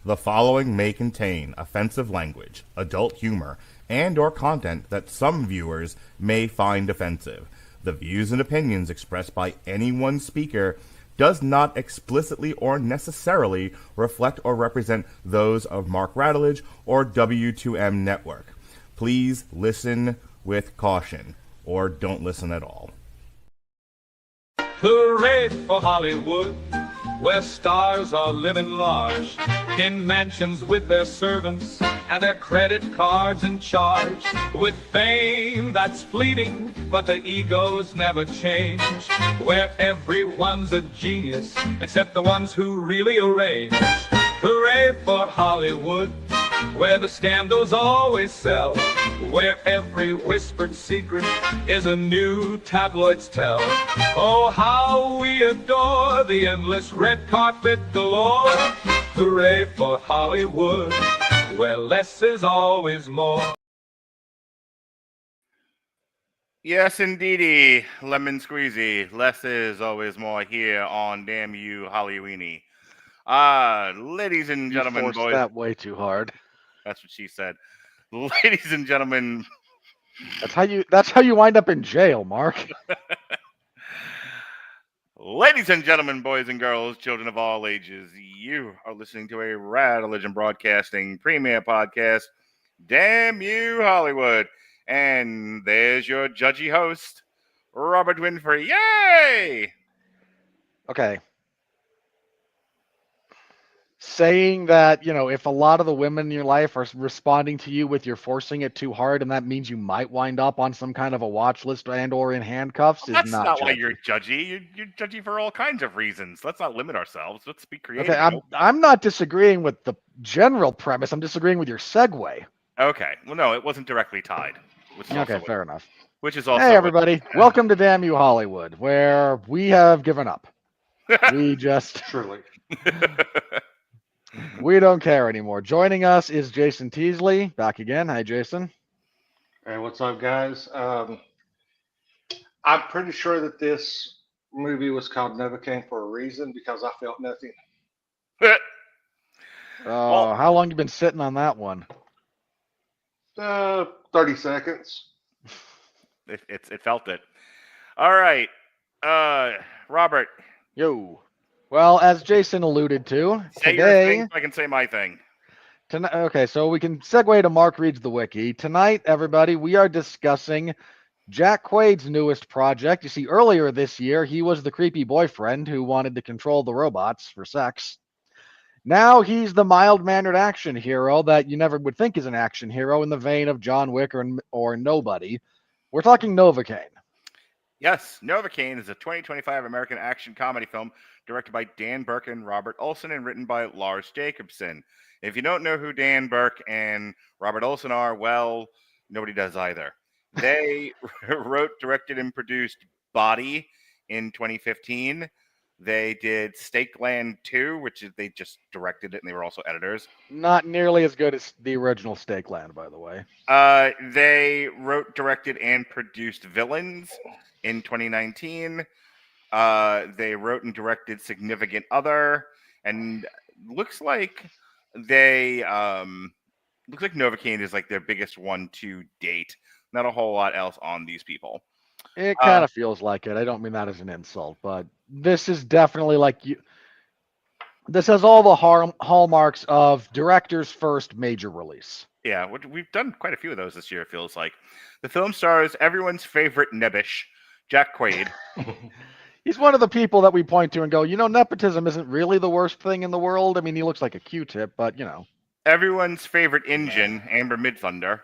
The following may contain offensive language, adult humor, and or content that some viewers may find offensive. The views and opinions expressed by any one speaker does not explicitly or necessarily reflect or represent those of Mark Radulich or W2M Network. Please listen with caution, or don't listen at all. Hooray for Hollywood, where stars are living large, in mansions with their servants and their credit cards in charge, with fame that's fleeting, but the egos never change, where everyone's a genius, except the ones who really arrange. Hooray for Hollywood, where the scandals always sell, where every whispered secret is a new tabloid's tell. Oh, how we adore the endless red carpet galore. Hooray for Hollywood, where less is always more. Yes, indeedy, lemon squeezy. Less is always more here on Damn You Hollyweenie. Ladies and You gentlemen, forced boys. that way too hard. That's what she said. Ladies and gentlemen, That's how you wind up in jail, Mark. ladies and gentlemen, boys and girls, children of all ages, you are listening to a Rad Religion Broadcasting premiere podcast, Damn You Hollywood. And there's your judgy host, Robert Winfrey. Yay! Okay. Saying that, if a lot of the women in your life are responding to you with you're forcing it too hard, and that means you might wind up on some kind of a watch list and or in handcuffs, Well, that's is not judgy. why you're judgy. You're judgy for all kinds of reasons. Let's not limit ourselves. Let's be creative. Okay, I'm not disagreeing with the general premise. I'm disagreeing with your segue. Okay. Well, no, it wasn't directly tied. Okay, fair enough. Which is also Hey, everybody. Welcome to Damn You Hollywood, where we have given up. We just... Truly. We don't care anymore. Joining us is Jason Teasley, back again. Hi, Jason. Hey, what's up, guys? I'm pretty sure that this movie was called Novocaine for a reason because I felt nothing. Well- How long you been sitting on that one? 30 seconds. It felt it. All right. Robert, Yo. Well, as Jason alluded to, say your today... thing so I can say my thing. Okay, so we can segue to Mark Reads the Wiki. Tonight, everybody, we are discussing Jack Quaid's newest project. You see, earlier this year, he was the creepy boyfriend who wanted to control the robots for sex. Now he's the mild-mannered action hero that you never would think is an action hero in the vein of John Wick or Nobody. We're talking Novocaine. Yes, Novocaine is a 2025 American action comedy film directed by Dan Berk and Robert Olsen and written by Lars Jacobson. If you don't know who Dan Berk and Robert Olsen are, well, nobody does either. They wrote, directed, and produced Body in 2015. They did Stakeland 2, which is, they just directed it, and they were also editors. Not nearly as good as the original Stakeland, by the way. They wrote, directed, and produced Villains in 2019. They wrote and directed Significant Other, and looks like Novocaine is like their biggest one to date. Not a whole lot else on these people. It kind of feels like it. I don't mean that as an insult, but this is definitely like you. This has all the hallmarks of director's first major release. Yeah, we've done quite a few of those this year, it feels like. The film stars everyone's favorite nebbish, Jack Quaid. He's one of the people that we point to and go, nepotism isn't really the worst thing in the world. I mean, he looks like a Q-tip, but, Everyone's favorite engine, Amber Midthunder.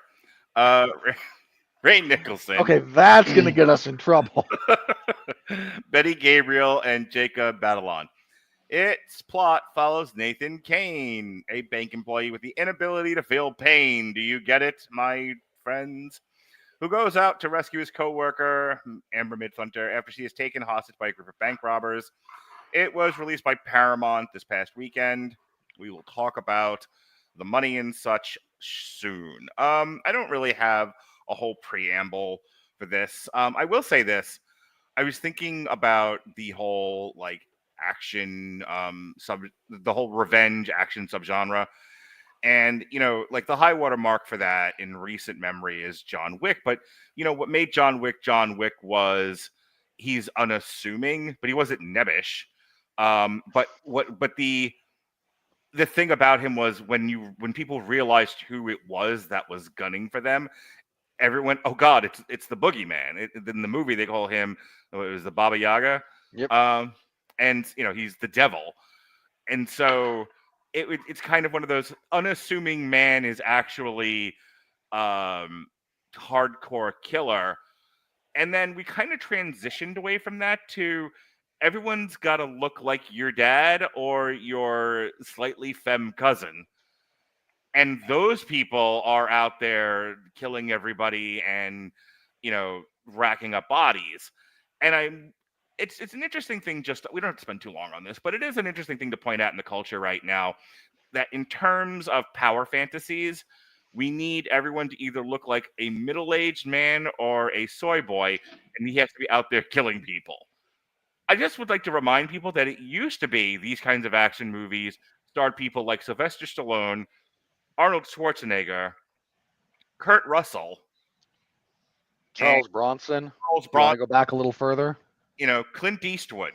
Ray Nicholson. Okay, that's going to get us in trouble. Betty Gabriel and Jacob Batalon. Its plot follows Nathan Caine, a bank employee with the inability to feel pain. Do you get it, my friends? Who goes out to rescue his co-worker, Amber Midthunder, after she is taken hostage by a group of bank robbers. It was released by Paramount this past weekend. We will talk about the money and such soon. I don't really have a whole preamble for this. I will say this. I was thinking about the whole, action the whole revenge action subgenre. And, like the high water mark for that in recent memory is John Wick. But, what made John Wick was he's unassuming, but he wasn't nebbish. But the thing about him was when people realized who it was that was gunning for them, everyone, oh God, it's the boogeyman. In the movie, they call him, it was the Baba Yaga. Yep. And, he's the devil. And so it's kind of one of those unassuming man is actually hardcore killer. And then we kind of transitioned away from that to everyone's got to look like your dad or your slightly femme cousin. And those people are out there killing everybody and, racking up bodies. And it's an interesting thing. We don't have to spend too long on this, but it is an interesting thing to point out in the culture right now that in terms of power fantasies, we need everyone to either look like a middle-aged man or a soy boy, and he has to be out there killing people. I just would like to remind people that it used to be these kinds of action movies starred people like Sylvester Stallone, Arnold Schwarzenegger, Kurt Russell, Charles Bronson. Charles You want Bronson, to go back a little further? Clint Eastwood,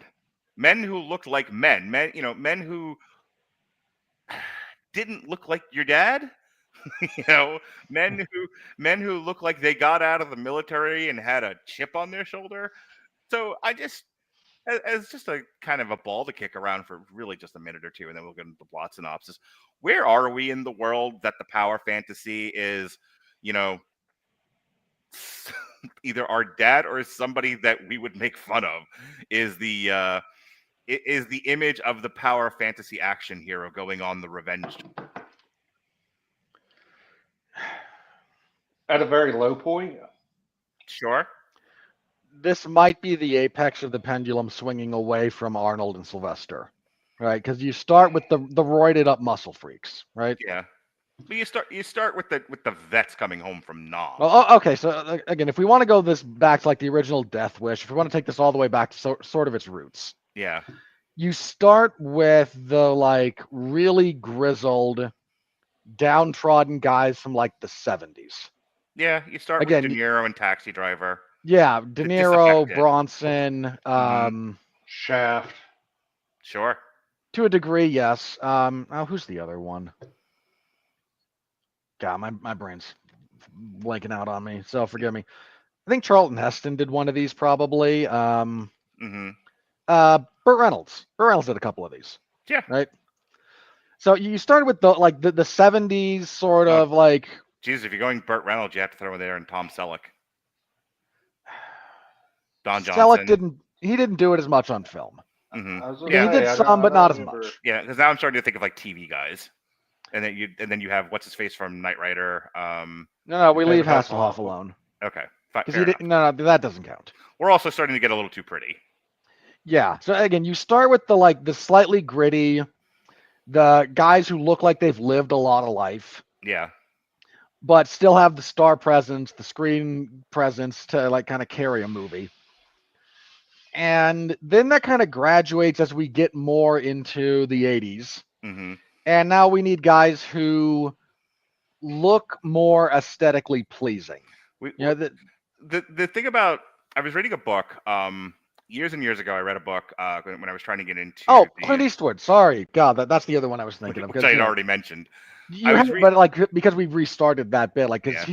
men who looked like men who didn't look like your dad, men who look like they got out of the military and had a chip on their shoulder. So I just, as just a kind of a ball to kick around for really just a minute or two, and then we'll get into the plot synopsis. Where are we in the world that the power fantasy is, either our dad or somebody that we would make fun of is the image of the power fantasy action hero going on the revenge. At a very low point. Sure. This might be the apex of the pendulum swinging away from Arnold and Sylvester, right? Because you start with the roided up muscle freaks, right? Yeah. But you start with the vets coming home from Nam. Well, okay. So again, if we want to go this back to like the original Death Wish, if we want to take this all the way back to sort of its roots, Yeah. you start with the like really grizzled, downtrodden guys from like the 70s. Yeah, you start Again, with De Niro and Taxi Driver. Yeah, De Niro, disaffected. Bronson, Shaft. Sure. to a degree, yes. Who's the other one? God, my brain's blanking out on me, so forgive me. I think Charlton Heston did one of these probably. Mm-hmm. Burt Reynolds. Burt Reynolds did a couple of these. Yeah. Right. So you started with the 70s sort of like. Jesus, if you're going Burt Reynolds, you have to throw in there and Tom Selleck. Don Johnson. Selleck didn't do it as much on film. Mm-hmm. Yeah, he did some, but not as much. Yeah, because now I'm starting to think of like TV guys, and then you have what's his face from Knight Rider. No, we leave Hasselhoff alone. Okay, because he didn't. No, that doesn't count. We're also starting to get a little too pretty. Yeah. So again, you start with the slightly gritty, the guys who look like they've lived a lot of life. Yeah. But still have the star presence, the screen presence to like kind of carry a movie. And then that kind of graduates as we get more into the 80s. Mm-hmm. And now we need guys who look more aesthetically pleasing. The thing about, I was reading a book years and years ago. I read a book when I was trying to get into. Clint Eastwood. Sorry, God, that's the other one I was thinking of. Which I had already mentioned. But because we've restarted that bit, like because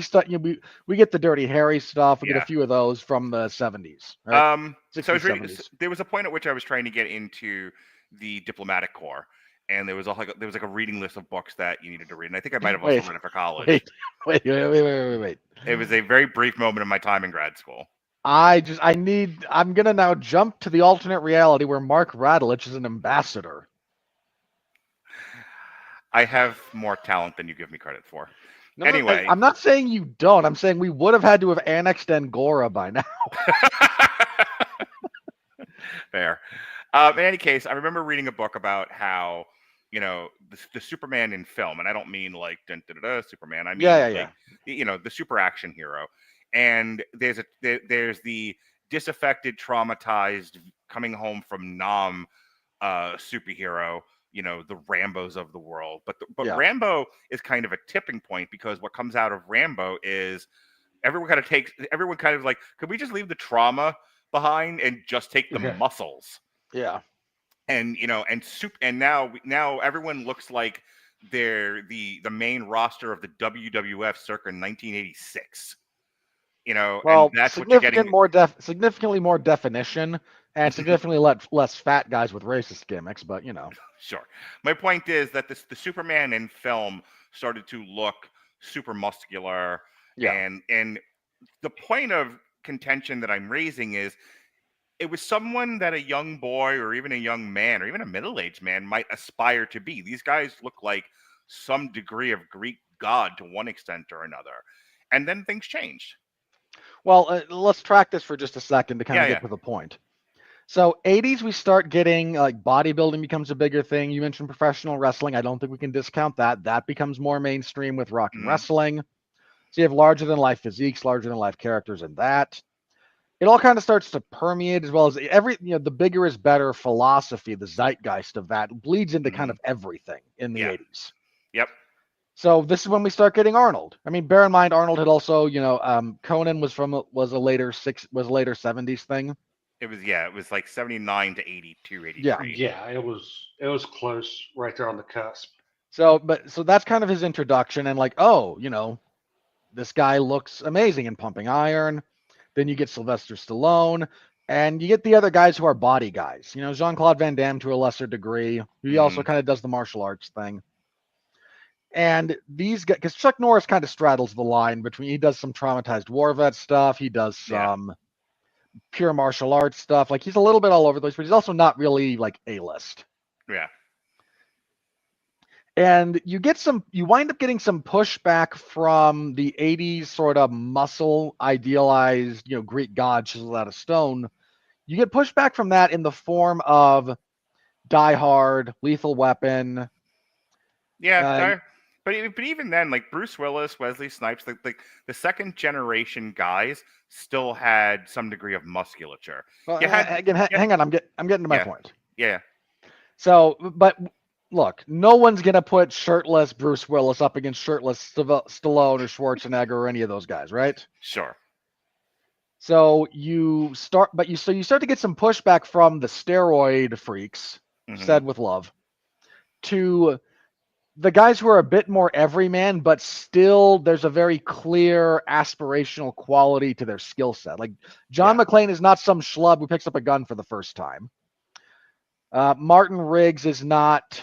we get the Dirty Harry stuff. We get a few of those from the 70s. Right? So I was reading, there was a point at which I was trying to get into the diplomatic corps, and there was a reading list of books that you needed to read, and I think I might have also read it for college. Wait. It was a very brief moment in my time in grad school. I'm gonna now jump to the alternate reality where Mark Radulich is an ambassador. I have more talent than you give me credit for. No, anyway, I'm not saying you don't. I'm saying we would have had to have annexed Angora by now. Fair. In any case, I remember reading a book about how, the Superman in film, and I don't mean like Superman. I mean the super action hero. And there's the disaffected, traumatized, coming home from Nam superhero, the Rambos of the world. But Yeah. Rambo is kind of a tipping point, because what comes out of Rambo is everyone kind of like, could we just leave the trauma behind and just take the muscles? Yeah. And and now everyone looks like they're the main roster of the WWF circa 1986. Well, and that's what you're getting. Significantly more definition and significantly less fat guys with racist gimmicks, but Sure. My point is that the Superman in film started to look super muscular, Yeah. and the point of contention that I'm raising is, it was someone that a young boy or even a young man or even a middle-aged man might aspire to be. These guys look like some degree of Greek god to one extent or another. And then things changed. Well, let's track this for just a second to kind of Yeah, get to the point. So 80s, we start getting like bodybuilding becomes a bigger thing. You mentioned professional wrestling. I don't think we can discount that. That becomes more mainstream with rock and wrestling. So you have larger than life physiques, larger than life characters in that. It all kind of starts to permeate, as well as the bigger is better philosophy, the zeitgeist of that bleeds into kind of everything in the 80s. Yep. So this is when we start getting Arnold. I mean, bear in mind, Arnold had also, Conan was a later 70s thing. It was like 79 to 82, 83. Yeah, it was close, right there on the cusp. So that's kind of his introduction, and like, this guy looks amazing in Pumping Iron. Then you get Sylvester Stallone, and you get the other guys who are body guys. Jean-Claude Van Damme to a lesser degree. He also kind of does the martial arts thing. And these guys, because Chuck Norris kind of straddles the line between, he does some traumatized war vet stuff, he does some pure martial arts stuff. Like, he's a little bit all over the place, but he's also not really like A-list. Yeah. And you wind up getting some pushback from the 80s sort of muscle idealized, Greek god chiseled out of stone. You get pushback from that in the form of Die Hard, Lethal Weapon. Yeah, but even then, like Bruce Willis, Wesley Snipes, like the second generation guys still had some degree of musculature. Well, hang on, I'm getting to my point. Yeah. So, but look, no one's gonna put shirtless Bruce Willis up against shirtless Stallone or Schwarzenegger or any of those guys, right? Sure. So you start to get some pushback from the steroid freaks, said with love, to the guys who are a bit more everyman, but still there's a very clear aspirational quality to their skill set. Like John McClane is not some schlub who picks up a gun for the first time. Martin Riggs is not,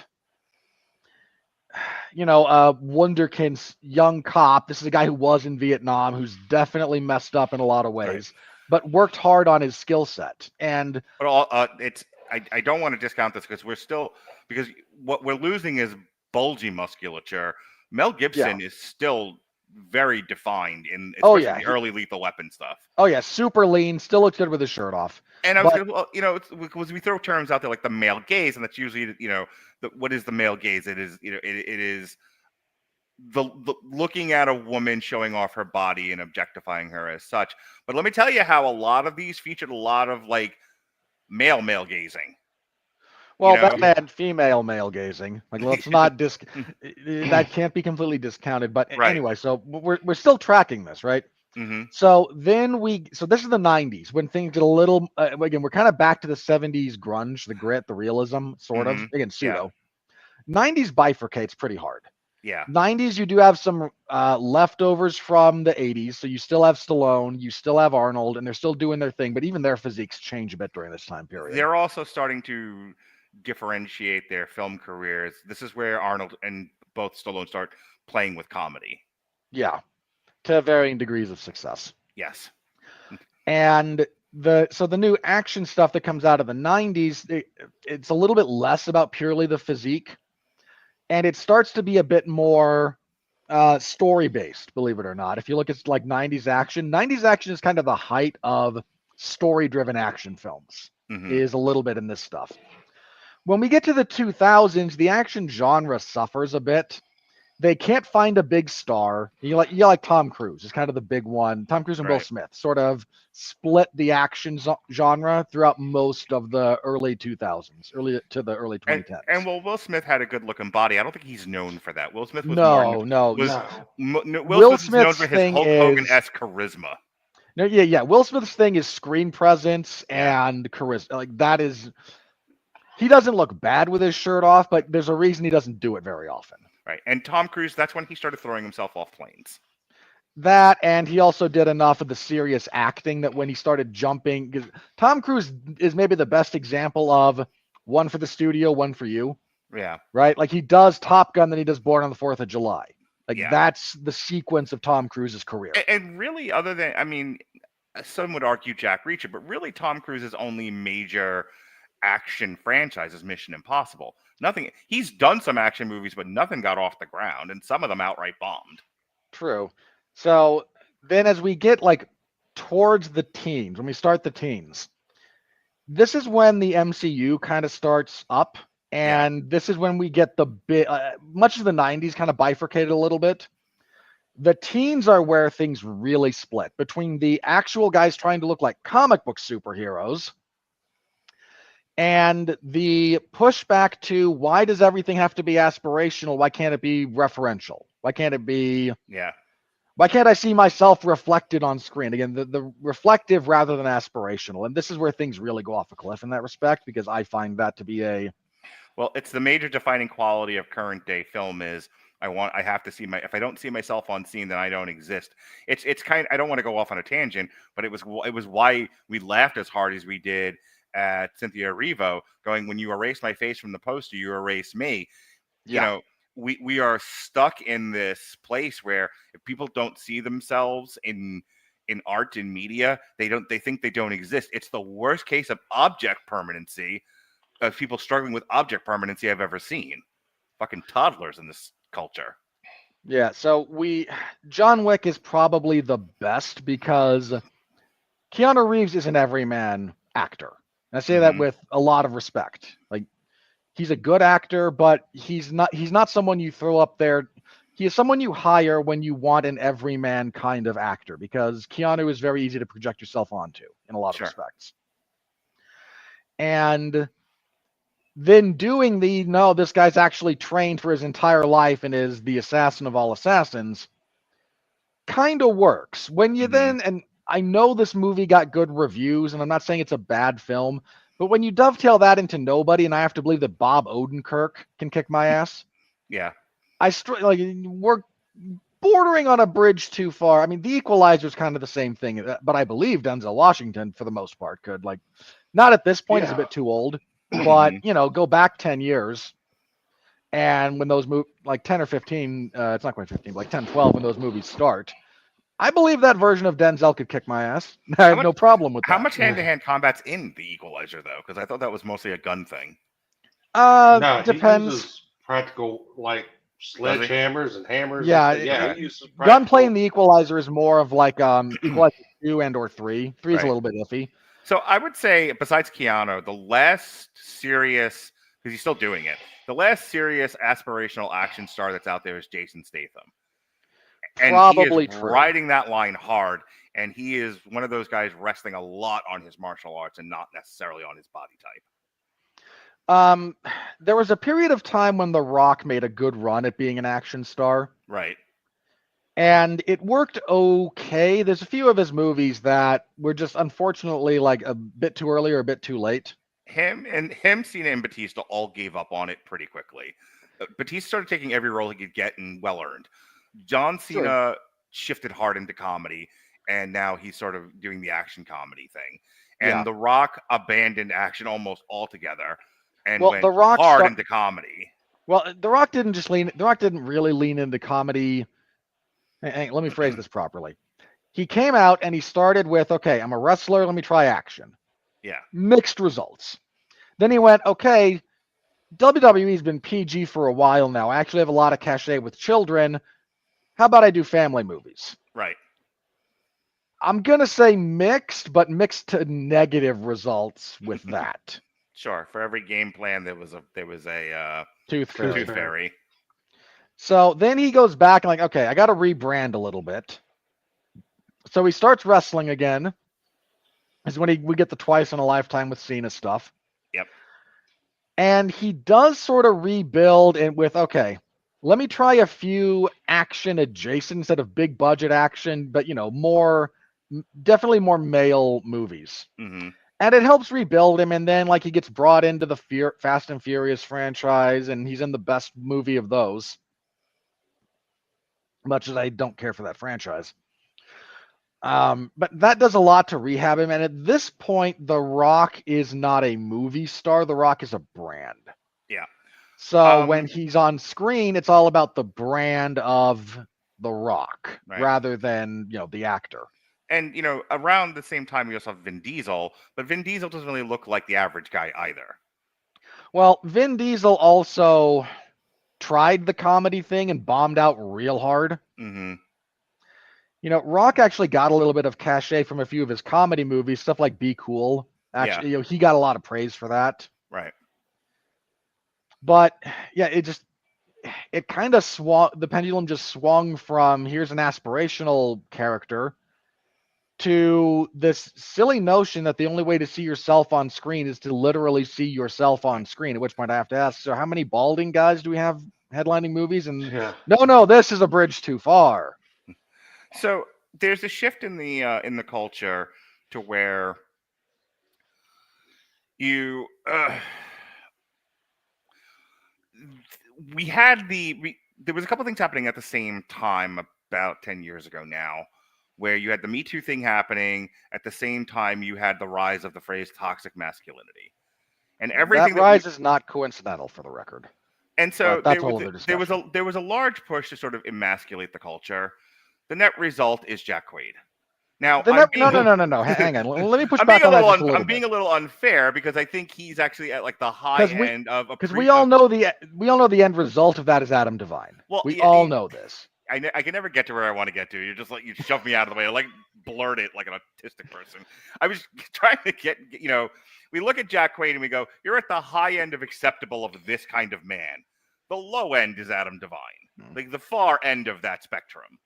Wunderkind's young cop. This is a guy who was in Vietnam, who's definitely messed up in a lot of ways, but worked hard on his skill set. And I don't want to discount this because what we're losing is bulgy musculature. Mel Gibson is still very defined in the early Lethal Weapon stuff. Oh yeah, super lean, still looks good with his shirt off. And I was because we throw terms out there like the male gaze, and that's usually what is the male gaze? It is it is the looking at a woman, showing off her body and objectifying her as such. But let me tell you how a lot of these featured a lot of like male gazing. Well, Batman female male gazing. Like, let's not that can't be completely discounted. But anyway, so we're still tracking this, right? Mm-hmm. So this is the 90s when things get a little again, we're kind of back to the 70s grunge, the grit, the realism, sort of. Again, pseudo. 90s bifurcates pretty hard. Yeah. 90s, you do have some leftovers from the 80s. So you still have Stallone, you still have Arnold, and they're still doing their thing, but even their physiques change a bit during this time period. They're also starting to differentiate their film careers. This is where Arnold and both Stallone start playing with comedy. Yeah, to varying degrees of success. Yes. And the new action stuff that comes out of the 90s, it's a little bit less about purely the physique, and it starts to be a bit more story based, believe it or not. If you look at like 90s action is kind of the height of story driven action films. Is a little bit in this stuff. When we get to the 2000s, the action genre suffers a bit. they can't find a big star. You like Tom Cruise is kind of the big one. Tom Cruise and Will Right. Smith sort of split the action genre throughout most of the early 2000s, early to the early 2010s. And Will Smith had a good looking body. I don't think he's known for that. Will Smith was no, Will Smith is known Smith's for his thing Hulk is Hogan-esque charisma. no, yeah. Will Smith's thing is screen presence Yeah. and charisma. Like that is, he doesn't look bad with his shirt off, but there's a reason he doesn't do it very often. Right. And Tom Cruise, that's when he started throwing himself off planes. That, and he also did enough of the serious acting that when he started jumping, 'cause Tom Cruise is maybe the best example of one for the studio, one for you, Yeah. right? Like he does Top Gun, then he does Born on the 4th of July. Like Yeah. that's the sequence of Tom Cruise's career. And really, other than, I mean, some would argue Jack Reacher, but really Tom Cruise's only major action franchise is Mission Impossible. Nothing. He's done some action movies, but nothing got off the ground, and some of them outright bombed. True. So then as we get like towards the teens, when we start the teens, this is when the MCU kind of starts up. And this is when we get the bit, much of the 90s kind of bifurcated a little bit. The teens are where things really split between the actual guys trying to look like comic book superheroes and the pushback to why does everything have to be aspirational? Why can't it be referential? Why can't it be? Yeah. Why can't I see myself reflected on screen? Again, the reflective rather than aspirational. And this is where things really go off a cliff in that respect, because I find that to be a... Well, it's the major defining quality of current day film is I have to see if I don't see myself on scene, then I don't exist. It's kind, I don't want to go off on a tangent, but it was why we laughed as hard as we did at Cynthia Erivo going, when you erase my face from the poster, you erase me. You know, we are stuck in this place where if people don't see themselves in art and media, they think they don't exist. It's the worst case of object permanency of people struggling with object permanency I've ever seen. Fucking toddlers in this culture. Yeah, so John Wick is probably the best because Keanu Reeves is an everyman actor. And I say that with a lot of respect. Like, he's a good actor, but he's not someone you throw up there. He is someone you hire when you want an everyman kind of actor, because Keanu is very easy to project yourself onto in a lot of respects. And then doing this guy's actually trained for his entire life and is the assassin of all assassins kind of works. When you then, and I know this movie got good reviews, and I'm not saying it's a bad film, but when you dovetail that into Nobody, and I have to believe that Bob Odenkirk can kick my ass. Yeah. We're bordering on a bridge too far. I mean, The Equalizer is kind of the same thing, but I believe Denzel Washington, for the most part, could. Like, not at this point, he's a bit too old, but, go back 10 years. And when those like 10 or 15, it's not quite 15, but like 10, 12, when those movies start, I believe that version of Denzel could kick my ass. I have no problem with that. How much hand-to-hand combat's in The Equalizer, though? Because I thought that was mostly a gun thing. No, depends. He uses practical, like, sledgehammers and hammers. Yeah. He uses Gunplay in The Equalizer is more of like Equalizer 2 and or 3. 3 is a little bit iffy. So I would say, besides Keanu, the last serious, because he's still doing it, the last serious aspirational action star that's out there is Jason Statham. And Probably he is true. riding that line hard, and he is one of those guys resting a lot on his martial arts and not necessarily on his body type. There was a period of time when The Rock made a good run at being an action star. Right. And it worked okay. There's a few of his movies that were just unfortunately like a bit too early or a bit too late. Him, Cena, and Batista all gave up on it pretty quickly. Batista started taking every role he could get, and well earned. John Cena shifted hard into comedy, and now he's sort of doing the action comedy thing. And The Rock abandoned action almost altogether and went hard into comedy. Well, The Rock didn't really lean into comedy. Hey, let me phrase this properly. He came out and he started with, okay, I'm a wrestler, let me try action. Yeah. Mixed results. Then he went, okay, WWE's been PG for a while now. I actually have a lot of cachet with children. How about I do family movies? Right. I'm going to say mixed, but mixed to negative results with that. Sure. For every game plan, there was a Tooth Fairy. So then he goes back and like, okay, I got to rebrand a little bit. So he starts wrestling again. Is when we get the twice in a lifetime with Cena stuff. Yep. And he does sort of rebuild and with, okay, let me try a few action adjacent instead of big budget action, but definitely more male movies. Mm-hmm. And it helps rebuild him. And then like he gets brought into the Fast and Furious franchise and he's in the best movie of those. Much as I don't care for that franchise. But that does a lot to rehab him. And at this point, The Rock is not a movie star. The Rock is a brand. Yeah. So when he's on screen, it's all about the brand of The Rock rather than, the actor. And, around the same time, we also have Vin Diesel, but Vin Diesel doesn't really look like the average guy either. Well, Vin Diesel also tried the comedy thing and bombed out real hard. Mm-hmm. Rock actually got a little bit of cachet from a few of his comedy movies, stuff like Be Cool. Actually, he got a lot of praise for that. Right. But yeah, it kind of swung, the pendulum just swung from here's an aspirational character to this silly notion that the only way to see yourself on screen is to literally see yourself on screen, at which point I have to ask, so how many balding guys do we have headlining movies? And no, this is a bridge too far. So there's a shift in the culture to where there was a couple things happening at the same time about 10 years ago now, where you had the Me Too thing happening at the same time you had the rise of the phrase toxic masculinity, and everything that rise is not coincidental, for the record. And so there was a large push to sort of emasculate the culture. The net result is Jack Quaid. Now, no. Hang on. Let me push back on that just a little bit. I'm being a little unfair because I think he's actually at like the high end of because we all know the end result of that is Adam Devine. Well, we all know this. I can never get to where I want to get to. You're just like, you shove me out of the way. I like blurt it like an autistic person. I was trying to get, we look at Jack Quaid and we go, you're at the high end of acceptable of this kind of man. The low end is Adam Devine, like the far end of that spectrum.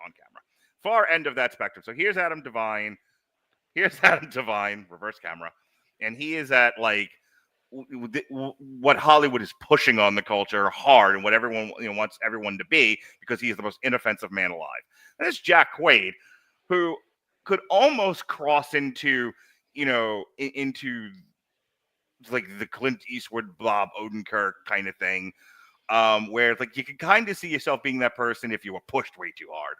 On camera, far end of that spectrum. So here's Adam Devine, reverse camera, and he is at like what Hollywood is pushing on the culture hard, and what everyone wants everyone to be, because he is the most inoffensive man alive. And it's Jack Quaid, who could almost cross into into like the Clint Eastwood, Bob Odenkirk kind of thing. Where it's like you can kind of see yourself being that person if you were pushed way too hard,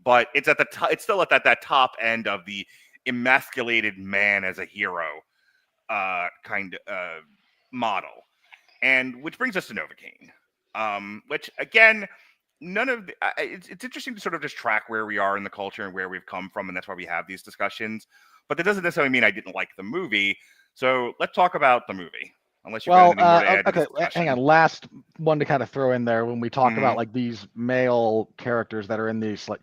but it's at the it's still at that top end of the emasculated man as a hero kind of model, and which brings us to Novocaine, which again, it's interesting to sort of just track where we are in the culture and where we've come from, and that's why we have these discussions. But that doesn't necessarily mean I didn't like the movie. So let's talk about the movie. Unless you've got anything more to add to this discussion. Hang on. Last one to kind of throw in there when we talk about like these male characters that are in these, like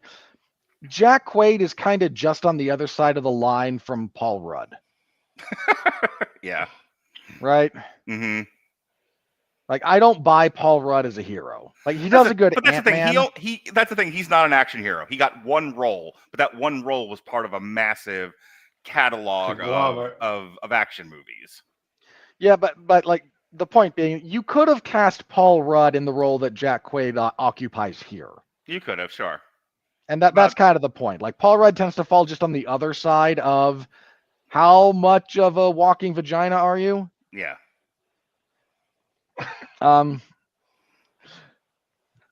Jack Quaid is kind of just on the other side of the line from Paul Rudd. Yeah. Right. Mm-hmm. Like I don't buy Paul Rudd as a hero. Like he does a good Ant-Man. That's the thing. He's not an action hero. He got one role, but that one role was part of a massive catalog of action movies. Yeah, but like the point being, you could have cast Paul Rudd in the role that Jack Quaid occupies here. You could have, sure. And that's kind of the point. Like Paul Rudd tends to fall just on the other side of how much of a walking vagina are you? Yeah.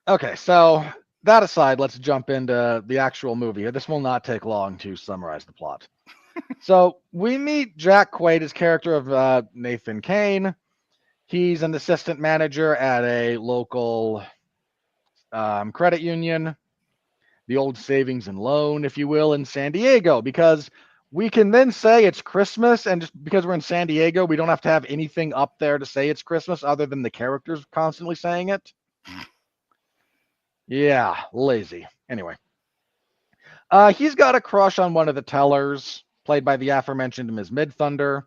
Okay, so that aside, let's jump into the actual movie. This will not take long to summarize the plot. So we meet Jack Quaid, his character of Nathan Caine. He's an assistant manager at a local credit union, the old savings and loan, if you will, in San Diego, because we can then say it's Christmas, and just because we're in San Diego, we don't have to have anything up there to say it's Christmas other than the characters constantly saying it. Yeah, lazy. Anyway, he's got a crush on one of the tellers, played by the aforementioned Ms. Midthunder.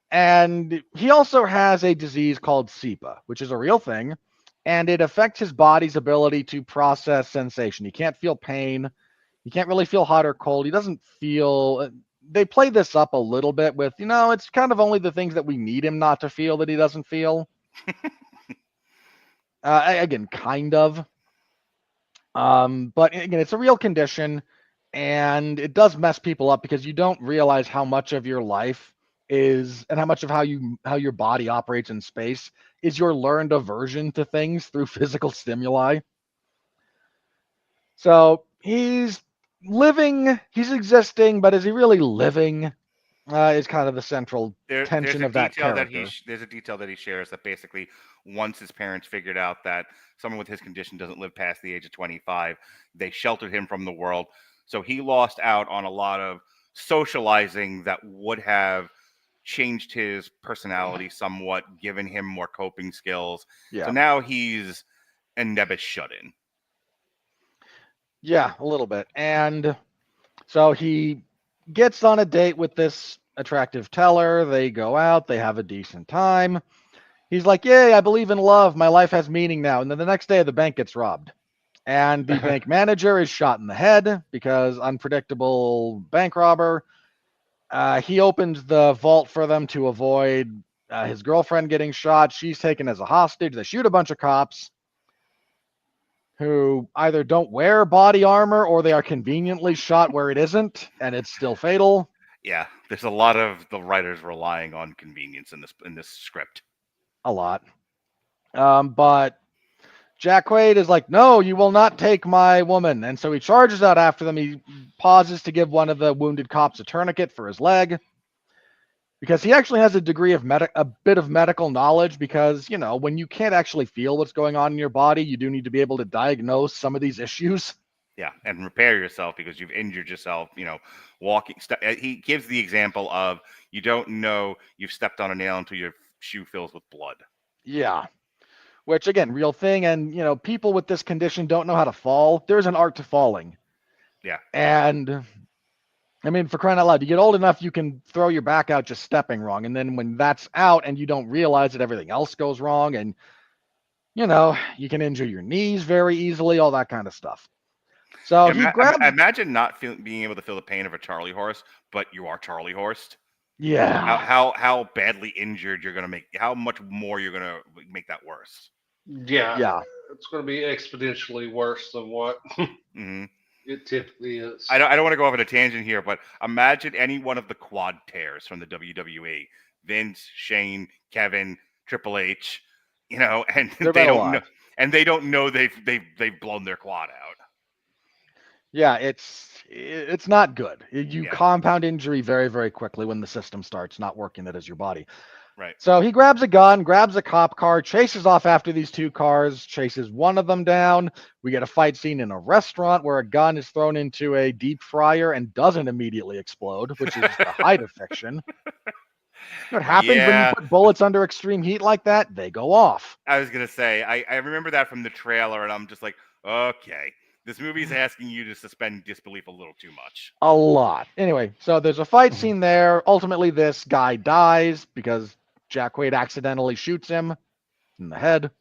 And he also has a disease called SIPA, which is a real thing. and it affects his body's ability to process sensation. He can't feel pain. He can't really feel hot or cold. He doesn't feel. They play this up a little bit with, it's kind of only the things that we need him not to feel that he doesn't feel. Again, kind of. But again, it's a real condition, and it does mess people up because you don't realize how much of your life is, and how much of how your body operates in space is your learned aversion to things through physical stimuli. So he's existing, but is he really living? Is kind of the central tension of that character. There's a detail that he shares that basically once his parents figured out that someone with his condition doesn't live past the age of 25, they sheltered him from the world. So he lost out on a lot of socializing that would have changed his personality somewhat, given him more coping skills. Yeah. So now he's a nebbish shut-in. Yeah, a little bit. And so he gets on a date with this attractive teller. They go out. They have a decent time. He's like, yay, I believe in love. My life has meaning now. And then the next day, the bank gets robbed. And the bank manager is shot in the head because unpredictable bank robber. He opens the vault for them to avoid his girlfriend getting shot. She's taken as a hostage. They shoot a bunch of cops who either don't wear body armor or they are conveniently shot where it isn't, and it's still fatal. Yeah, there's a lot of the writers relying on convenience in this script. A lot. But Jack Quaid is like, no, you will not take my woman. And so he charges out after them. He pauses to give one of the wounded cops a tourniquet for his leg, because he actually has a degree of a bit of medical knowledge, because, when you can't actually feel what's going on in your body, you do need to be able to diagnose some of these issues. Yeah, and repair yourself because you've injured yourself, walking. He gives the example of you don't know you've stepped on a nail until your shoe fills with blood. Yeah, which, again, real thing. And, people with this condition don't know how to fall. There's an art to falling. Yeah. And I mean, for crying out loud, you get old enough, you can throw your back out just stepping wrong. And then when that's out and you don't realize that everything else goes wrong, and, you can injure your knees very easily, all that kind of stuff. So imagine not being able to feel the pain of a Charlie horse, but you are Charlie horsed. Yeah. How badly injured you're going to make, how much more you're going to make that worse. Yeah. Yeah. It's going to be exponentially worse than what Mm-hmm. it typically is. I don't want to go off on a tangent here, but imagine any one of the quad tears from the WWE: Vince, Shane, Kevin, Triple H, and they don't know they've blown their quad out. Yeah, it's not good. You compound injury very, very quickly when the system starts not working that is your body. Right. So he grabs a gun, grabs a cop car, chases off after these two cars, chases one of them down. We get a fight scene in a restaurant where a gun is thrown into a deep fryer and doesn't immediately explode, which is the height of fiction. What happens when you put bullets under extreme heat like that? They go off. I was going to say, I remember that from the trailer, and I'm just like, okay, this movie's asking you to suspend disbelief a little too much. A lot. Anyway, so there's a fight scene there. Ultimately, this guy dies because Jack Quaid accidentally shoots him in the head.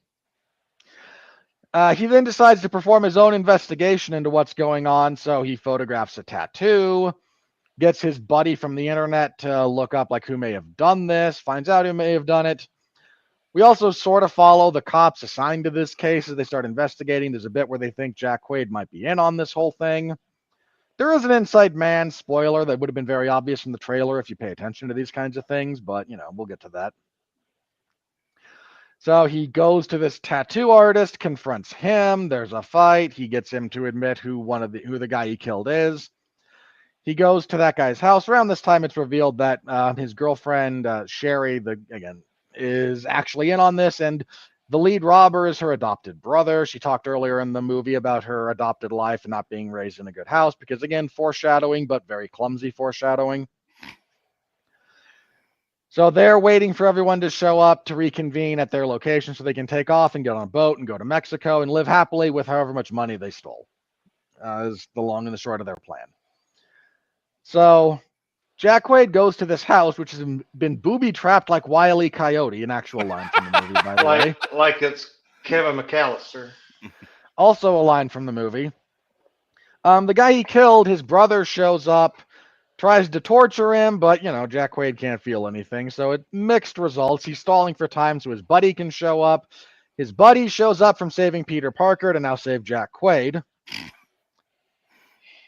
He then decides to perform his own investigation into what's going on, so he photographs a tattoo, gets his buddy from the internet to look up who may have done this, finds out who may have done it. We also sort of follow the cops assigned to this case as they start investigating. There's a bit where they think Jack Quaid might be in on this whole thing. There is an inside man spoiler that would have been very obvious in the trailer if you pay attention to these kinds of things, but, we'll get to that. So he goes to this tattoo artist, confronts him. There's a fight. He gets him to admit who the guy he killed is. He goes to that guy's house. Around this time, it's revealed that his girlfriend, Sherry, is actually in on this, and the lead robber is her adopted brother. She talked earlier in the movie about her adopted life and not being raised in a good house because, again, foreshadowing, but very clumsy foreshadowing. So they're waiting for everyone to show up to reconvene at their location so they can take off and get on a boat and go to Mexico and live happily with however much money they stole, is the long and the short of their plan. So Jack Quaid goes to this house, which has been booby-trapped like Wile E. Coyote, an actual line from the movie, by the way. Like it's Kevin McAllister. Also a line from the movie. The guy he killed, his brother shows up, tries to torture him, but, Jack Quaid can't feel anything, so it mixed results. He's stalling for time so his buddy can show up. His buddy shows up from saving Peter Parker to now save Jack Quaid.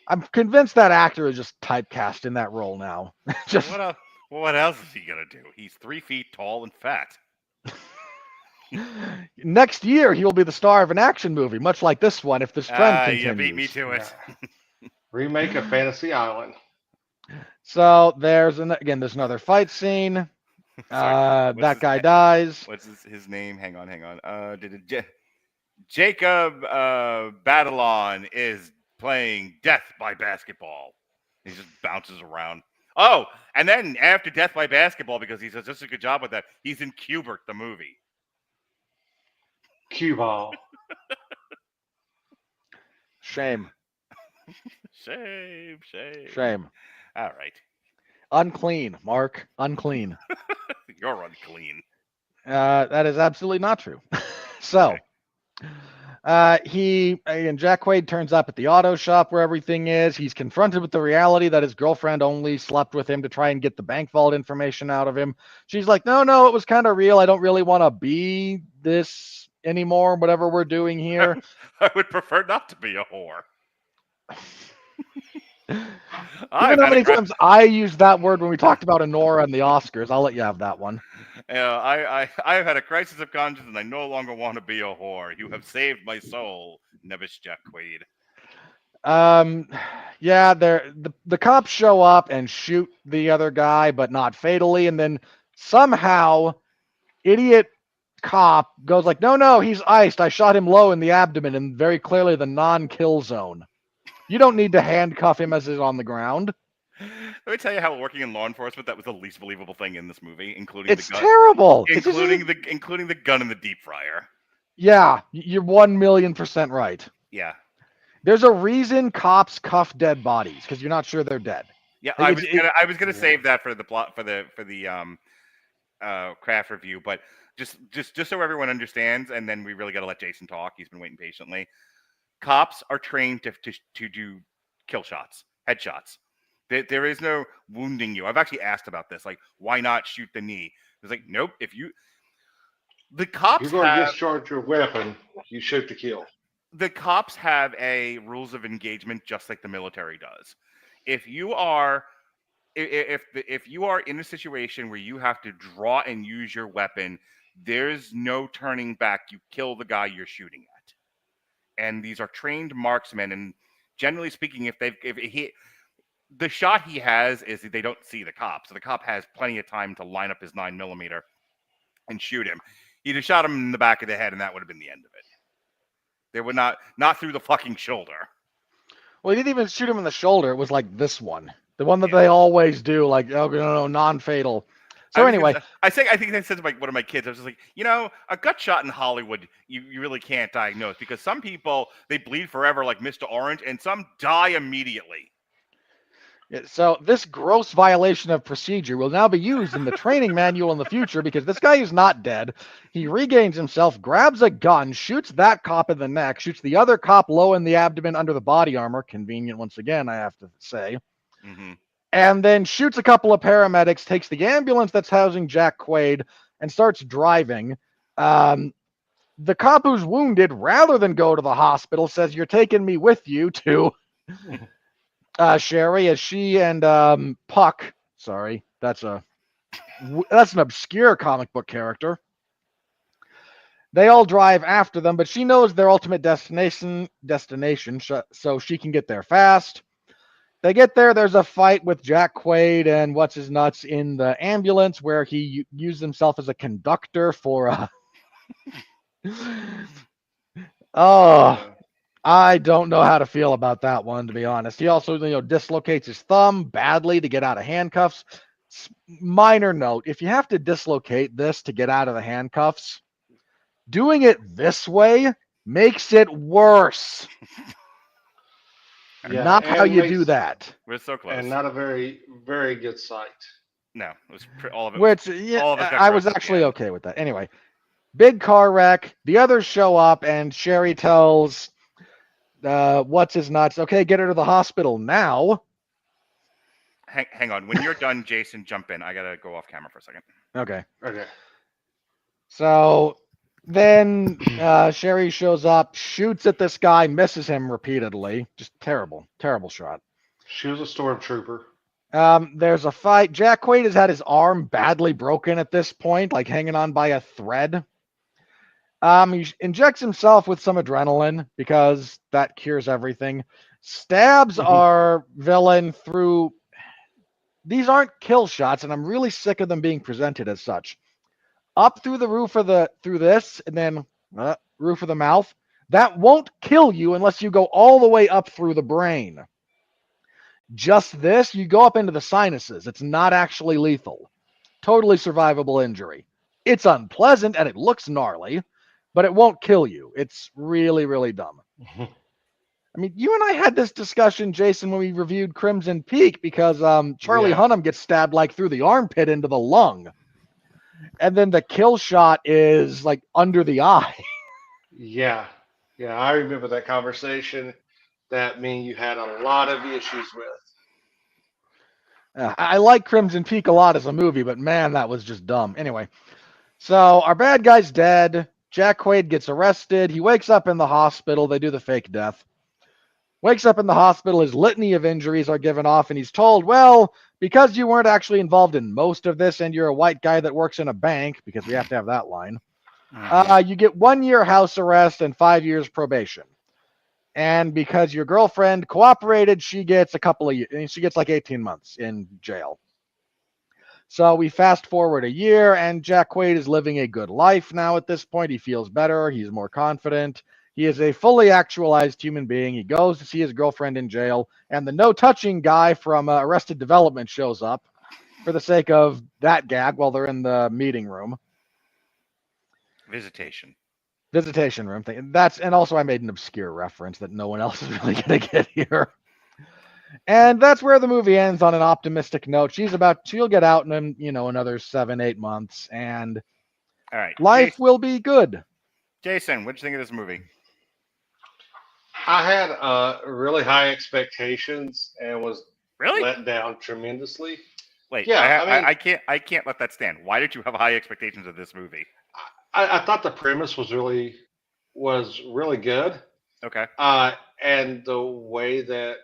I'm convinced that actor is just typecast in that role now. Just what else is he gonna do? He's 3 feet tall and fat. Next year, he will be the star of an action movie, much like this one, if this trend continues. You beat me to it. Remake of Fantasy Island. Oh. So there's another fight scene. That guy dies. What's his name? Hang on. Jacob Batalon is playing Death by Basketball. He just bounces around. Oh, and then after Death by Basketball, because he does such a good job with that, he's in Q*bert, the movie. Cue ball. Shame. Shame. All right. Unclean, Mark. Unclean. You're unclean. That is absolutely not true. So, Jack Quaid turns up at the auto shop where everything is. He's confronted with the reality that his girlfriend only slept with him to try and get the bank vault information out of him. She's like, no, it was kind of real. I don't really want to be this anymore, whatever we're doing here. I would prefer not to be a whore. You know how many times I used that word when we talked about Honora and the Oscars? I'll let you have that one. I have had a crisis of conscience, and I no longer want to be a whore. You have saved my soul, Nevis Jack Quaid. Yeah, the cops show up and shoot the other guy, but not fatally, and then somehow, idiot cop goes like, no, he's iced. I shot him low in the abdomen, and very clearly the non-kill zone. You don't need to handcuff him as he's on the ground. Let me tell you how working in law enforcement, that was the least believable thing in this movie, including it's the gun. Terrible. Including the gun in the deep fryer. Yeah, you're 1,000,000% right. Yeah. There's a reason cops cuff dead bodies, because you're not sure they're dead. Yeah, I was gonna save that for the plot for the craft review, but just so everyone understands, and then we really got to let Jason talk. He's been waiting patiently. Cops are trained to do kill shots, headshots. There is no wounding you. I've actually asked about this, like, why not shoot the knee? It's like, nope. The cops, you're going to discharge your weapon, you shoot to kill. The cops have a rules of engagement just like the military does. If you are in a situation where you have to draw and use your weapon, there's no turning back. You kill the guy you're shooting at. And these are trained marksmen, and generally speaking, the shot he has is they don't see the cop, so the cop has plenty of time to line up his 9mm and shoot him. He'd have shot him in the back of the head, and that would have been the end of it. They would not through the fucking shoulder. Well, he didn't even shoot him in the shoulder. It was like this one, the one that they always do, like, oh no, non-fatal. So anyway, I think I said to one of my kids, I was just like, a gut shot in Hollywood, you really can't diagnose, because some people, they bleed forever like Mr. Orange, and some die immediately. Yeah, so this gross violation of procedure will now be used in the training manual in the future, because this guy is not dead. He regains himself, grabs a gun, shoots that cop in the neck, shoots the other cop low in the abdomen under the body armor. Convenient once again, I have to say. Mm-hmm. And then shoots a couple of paramedics, takes the ambulance that's housing Jack Quaid, and starts driving. The cop who's wounded, rather than go to the hospital, says, "You're taking me with you," to Sherry, as she and Puck, sorry, that's an obscure comic book character. They all drive after them, but she knows their ultimate destination, so she can get there fast. They get there, there's a fight with Jack Quaid and what's-his-nuts in the ambulance, where he used himself as a conductor for I don't know how to feel about that one, to be honest. He also, dislocates his thumb badly to get out of handcuffs. Minor note, if you have to dislocate this to get out of the handcuffs, doing it this way makes it worse. Yeah, not how you do that. We're so close. And not a very, very good sight. No, it was all of it. Which, I was actually okay with that. Anyway, Big car wreck. The others show up, and Sherry tells what's his nuts, okay, get her to the hospital now. Hang on. When you're done, Jason, jump in. I gotta go off camera for a second. Okay. Okay. So then Sherry shows up, shoots at this guy, misses him repeatedly. Just terrible, terrible shot. She was a stormtrooper. There's a fight. Jack Quaid has had his arm badly broken at this point, like hanging on by a thread. He injects himself with some adrenaline because that cures everything. Stabs our villain through. These aren't kill shots, and I'm really sick of them being presented as such. Up through the roof of through this, and then roof of the mouth. That won't kill you unless you go all the way up through the brain. Just this, you go up into the sinuses. It's not actually lethal. Totally survivable injury. It's unpleasant and it looks gnarly, but it won't kill you. It's really, really dumb. I mean, you and I had this discussion, Jason, when we reviewed Crimson Peak, because Charlie Hunnam gets stabbed like through the armpit into the lung. And then the kill shot is like under the eye. Yeah. Yeah, I remember that conversation. That mean you had a lot of issues with. I like Crimson Peak a lot as a movie, but man, that was just dumb. Anyway, so our bad guy's dead. Jack Quaid gets arrested. He wakes up in the hospital. They do the fake death. Wakes up in the hospital. His litany of injuries are given off, and he's told, well, because you weren't actually involved in most of this and you're a white guy that works in a bank, because we have to have that line, you get 1 year house arrest and 5 years probation. And because your girlfriend cooperated, she gets a couple of years. She gets like 18 months in jail. So we fast forward a year, and Jack Quaid is living a good life now at this point. He feels better. He's more confident. He is a fully actualized human being. He goes to see his girlfriend in jail, and the no-touching guy from Arrested Development shows up for the sake of that gag while they're in the meeting room. Visitation room thing. And also I made an obscure reference that no one else is really going to get here. And that's where the movie ends on an optimistic note. She'll get out in, another 7-8 months, and all right, life will be good. Jason, what'd you think of this movie? I had really high expectations and was let down tremendously. Wait, yeah, I can't let that stand. Why did you have high expectations of this movie? I thought the premise was really good. Okay. And the way that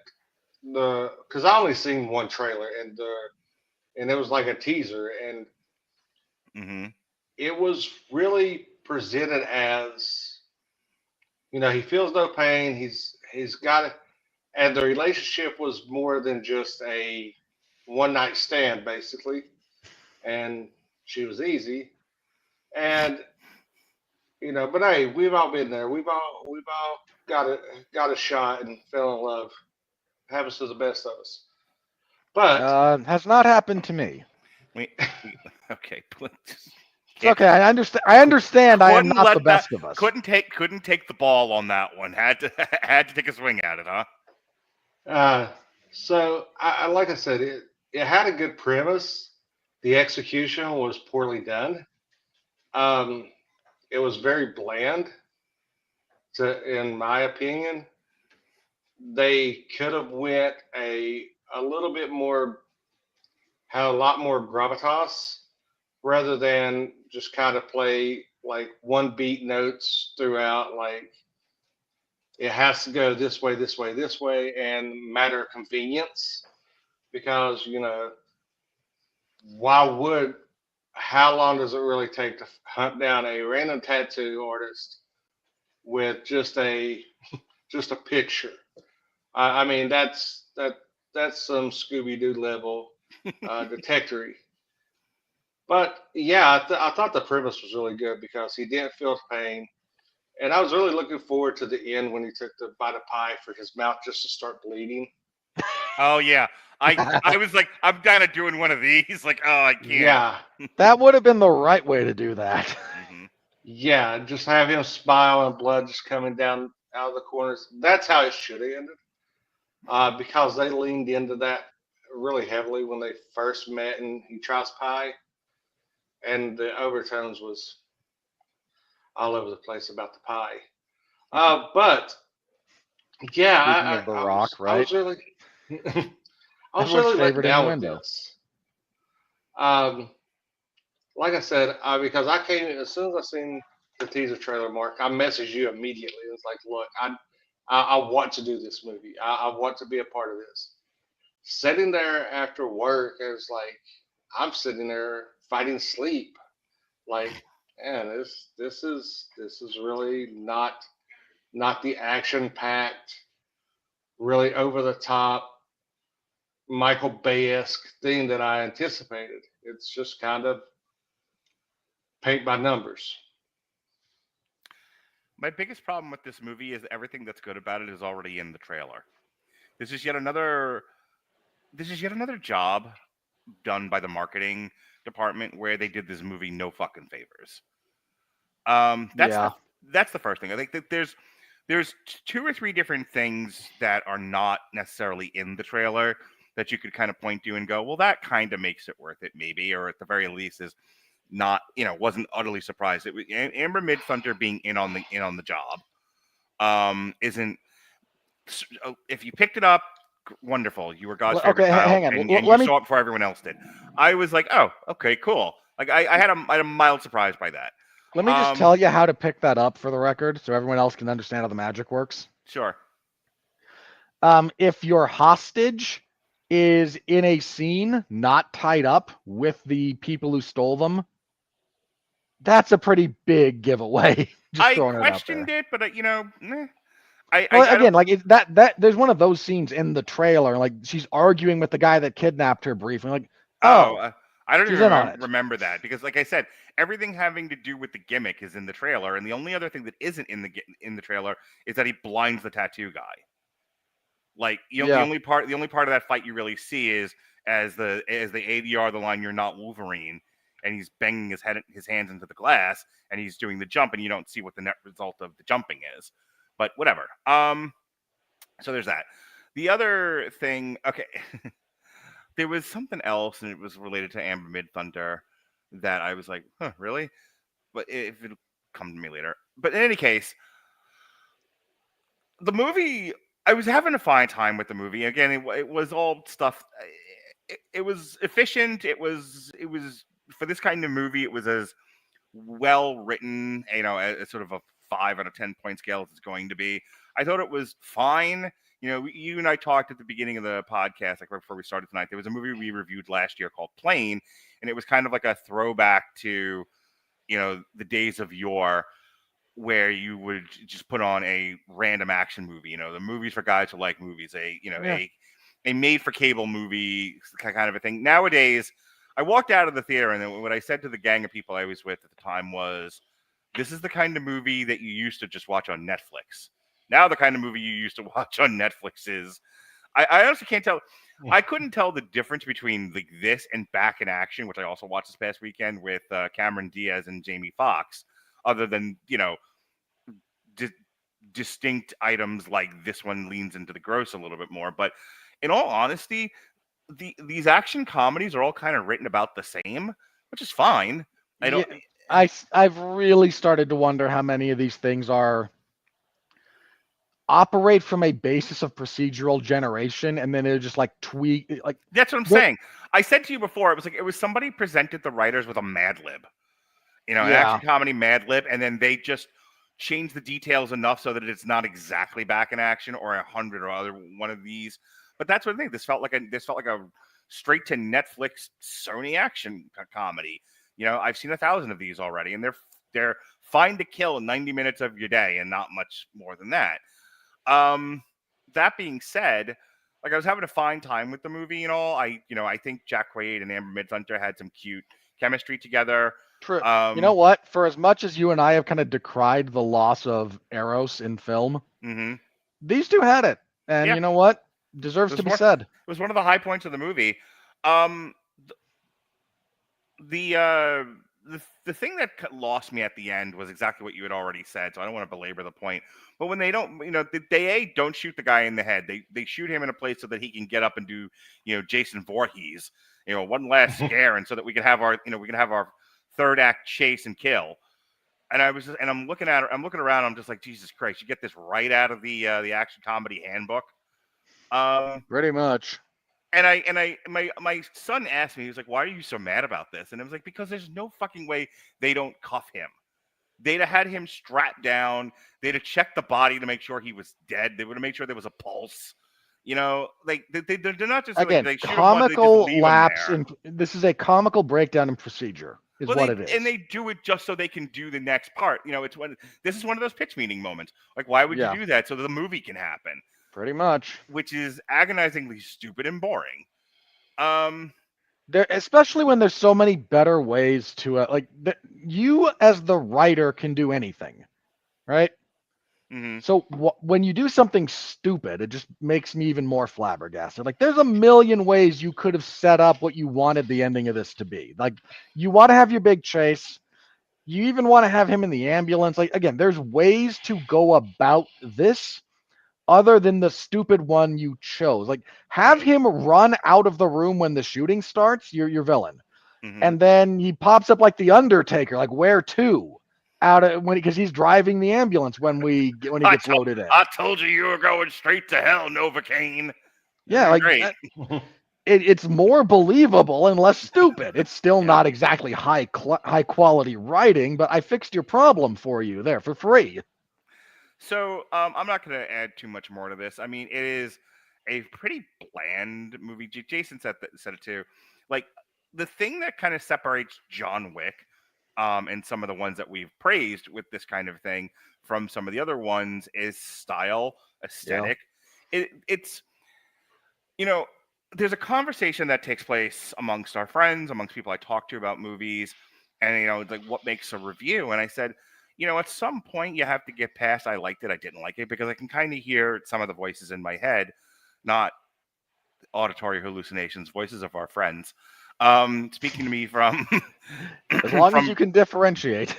because I only seen one trailer and it was like a teaser, and it was really presented as, he feels no pain. He's got it, and the relationship was more than just a one night stand, basically. And she was easy, and but hey, we've all been there. We've all got a shot and fell in love. Happens to the best of us. But has not happened to me. Okay. It's okay. I understand. I am not the best of us. Couldn't take the ball on that one. Had to take a swing at it, huh? So I like I said, it had a good premise. The execution was poorly done. It was very bland. In my opinion, they could have went a little bit more, had a lot more gravitas, rather than just kind of play like one beat notes throughout. Like it has to go this way, this way, this way, and matter of convenience. Because how long does it really take to hunt down a random tattoo artist with just a picture? I mean, that's some Scooby-Doo level detectory. But yeah, I thought the premise was really good because he didn't feel pain, and I was really looking forward to the end when he took the bite of pie for his mouth just to start bleeding. Oh yeah, I was like, I'm kind of doing one of these. Like, oh, I can't. Yeah, that would have been the right way to do that. Yeah, just have him smile and blood just coming down out of the corners. That's how it should have ended. Because they leaned into that really heavily when they first met and he tries pie, and the overtones was all over the place about the pie. But yeah, Speaking of The Rock, I was right? really, I was Everyone's really let favorite down with innuendo. this. Like I said, because I came in as soon as I seen the teaser trailer, Mark, I messaged you immediately. It was like, look, I want to do this movie. I want to be a part of this. Sitting there after work, it was like I'm sitting there fighting sleep. Like, man, this is really not the action packed, really over the top Michael Bay-esque thing that I anticipated. It's just kind of paint by numbers. My biggest problem with this movie is everything that's good about it is already in the trailer. This is yet another job done by the marketing department where they did this movie no fucking favors. That's the first thing. I think that there's 2 or 3 different things that are not necessarily in the trailer that you could kind of point to and go, well, that kind of makes it worth it, maybe, or at the very least is not, wasn't utterly surprised. It was Amber Midthunder being in on the job. Isn't if you picked it up, wonderful. You were God's favorite child, hang on. and Let you me saw it before everyone else did. I was like, oh, okay, cool. Like I had a mild surprise by that. Let me just tell you how to pick that up for the record, so everyone else can understand how the magic works. Sure. If your hostage is in a scene not tied up with the people who stole them, that's a pretty big giveaway. I questioned it, but again, like that there's one of those scenes in the trailer, like she's arguing with the guy that kidnapped her briefly, like, I don't she's even remember that because, like I said, everything having to do with the gimmick is in the trailer, and the only other thing that isn't in the trailer is that he blinds the tattoo guy. Like, the only part of that fight you really see is as the ADR the line, "You're not Wolverine," and he's banging his hands into the glass, and he's doing the jump, and you don't see what the net result of the jumping is. But whatever. So there's that. The other thing, okay. There was something else, and it was related to Amber Midthunder that I was like, huh, really? But if it'll come to me later. But in any case, the movie, I was having a fine time with the movie. Again, it was all stuff. It was efficient. It was for this kind of movie, it was as well written, as sort of a 5 out of 10 point scale as it's going to be. I thought it was fine. You and I talked at the beginning of the podcast, like right before we started tonight. There was a movie we reviewed last year called Plane, and it was kind of like a throwback to, the days of yore, where you would just put on a random action movie. The movies for guys who like movies, a made for cable movie kind of a thing. Nowadays, I walked out of the theater, and then what I said to the gang of people I was with at the time was, "This is the kind of movie that you used to just watch on Netflix." Now the kind of movie you used to watch on Netflix is, I honestly can't tell. I couldn't tell the difference between like this and Back in Action, which I also watched this past weekend with Cameron Diaz and Jamie Foxx, other than, distinct items like this one leans into the gross a little bit more. But in all honesty, these action comedies are all kind of written about the same, which is fine. I've really started to wonder how many of these things operate from a basis of procedural generation, and then they're just like tweak. Like, that's what I'm saying. I said to you before, it was somebody presented the writers with a Mad Lib, an action comedy Mad Lib, and then they just changed the details enough so that it's not exactly Back in Action or 100 or other one of these. But that's what I think. This felt like a straight to Netflix Sony action comedy. I've seen 1,000 of these already, and they're fine to kill 90 minutes of your day and not much more than that. That being said, like, I was having a fine time with the movie and all. I think Jack Quaid and Amber Midthunder had some cute chemistry together. True. You know what? For as much as you and I have kind of decried the loss of Eros in film, these two had it, and you know what? Deserves to be said. It was one of the high points of the movie. The thing that lost me at the end was exactly what you had already said, so I don't want to belabor the point. But when they don't, they don't shoot the guy in the head. They shoot him in a place so that he can get up and do, Jason Voorhees, one last scare, and so that we can have our third act chase and kill. And I'm looking at her. I'm looking around. I'm just like, Jesus Christ! You get this right out of the action comedy handbook. Pretty much. And my son asked me, he was like, "Why are you so mad about this?" And I was like, "Because there's no fucking way they don't cuff him. They'd have had him strapped down. They'd have checked the body to make sure he was dead. They would have made sure there was a pulse. You know, like they're not just Again, like shoot comical him, lapse in this is a comical breakdown in procedure. What it is. And they do it just so they can do the next part. You know, this is one of those pitch meeting moments. Like, why would you do that? So that the movie can happen. Pretty much. Which is agonizingly stupid and boring. There, especially when there's so many better ways to you as the writer can do anything, right? Mm-hmm. So when you do something stupid, it just makes me even more flabbergasted. Like, there's a million ways you could have set up what you wanted the ending of this to be. Like, you want to have your big chase. You even want to have him in the ambulance. Like, again, there's ways to go about this other than the stupid one you chose. Like, have him run out of the room when the shooting starts, you're your villain. Mm-hmm. And then he pops up like the Undertaker, like, where to? Because he's driving the ambulance when he gets loaded in. I told you were going straight to hell, Novocaine. Yeah, like it's more believable and less stupid. It's still not exactly high quality writing, but I fixed your problem for you there for free. So I'm not going to add too much more to this. I mean, it is a pretty bland movie. Jason said it too. Like, the thing that kind of separates John Wick and some of the ones that we've praised with this kind of thing from some of the other ones is style, aesthetic. Yeah. It's, you know, there's a conversation that takes place amongst our friends, amongst people I talk to about movies, and, you know, like, what makes a review? And I said, you know, at some point you have to get past I liked it, I didn't like it, because I can kind of hear some of the voices in my head, not auditory hallucinations, voices of our friends, speaking to me from as long as you can differentiate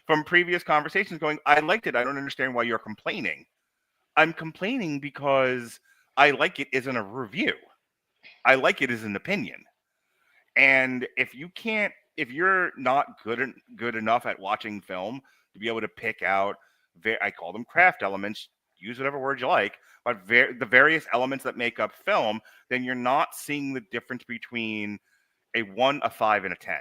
from previous conversations, going, I liked it, I don't understand why you're complaining. I'm complaining because I like it isn't a review. I like it as an opinion. And if you're not good enough at watching film to be able to pick out, I call them craft elements, use whatever word you like, but the various elements that make up film, then you're not seeing the difference between a 1, a 5, and a 10.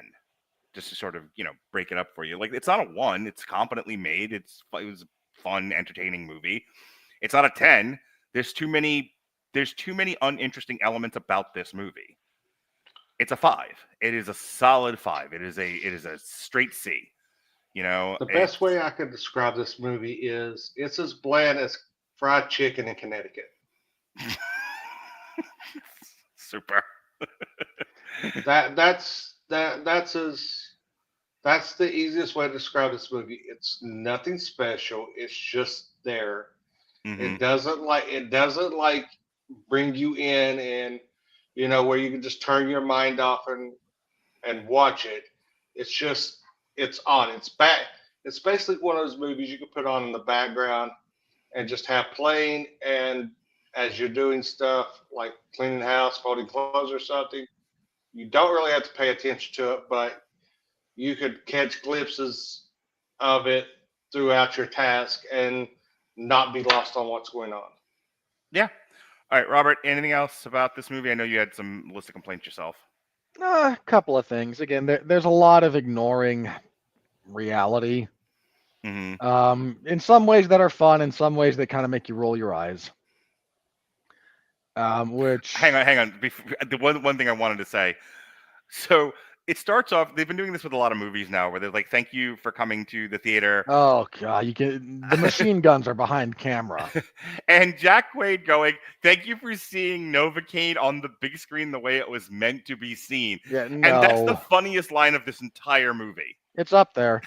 Just to sort of, you know, break it up for you. Like, it's not a 1. It's competently made. It was a fun, entertaining movie. It's not a 10. There's too many uninteresting elements about this movie. It's a 5. It is a solid 5. It is a straight C. You know, the best way I could describe this movie is it's as bland as fried chicken in Connecticut. Super. That's the easiest way to describe this movie. It's nothing special. It's just there. Mm-hmm. It doesn't like bring you in and, you know, where you can just turn your mind off and watch it. It's on. It's back. It's basically one of those movies you can put on in the background and just have playing, and as you're doing stuff like cleaning the house, folding clothes or something, you don't really have to pay attention to it, but you could catch glimpses of it throughout your task and not be lost on what's going on. Yeah. All right, Robert, anything else about this movie? I know you had some list of complaints yourself. A couple of things. Again, there's a lot of ignoring reality. Mm-hmm. In some ways that are fun, in some ways that kind of make you roll your eyes. Which hang on. The one thing I wanted to say. So it starts off. They've been doing this with a lot of movies now, where they're like, "Thank you for coming to the theater." Oh God, the machine guns are behind camera. And Jack Quaid going, "Thank you for seeing Novocaine on the big screen the way it was meant to be seen." Yeah, no. And that's the funniest line of this entire movie. It's up there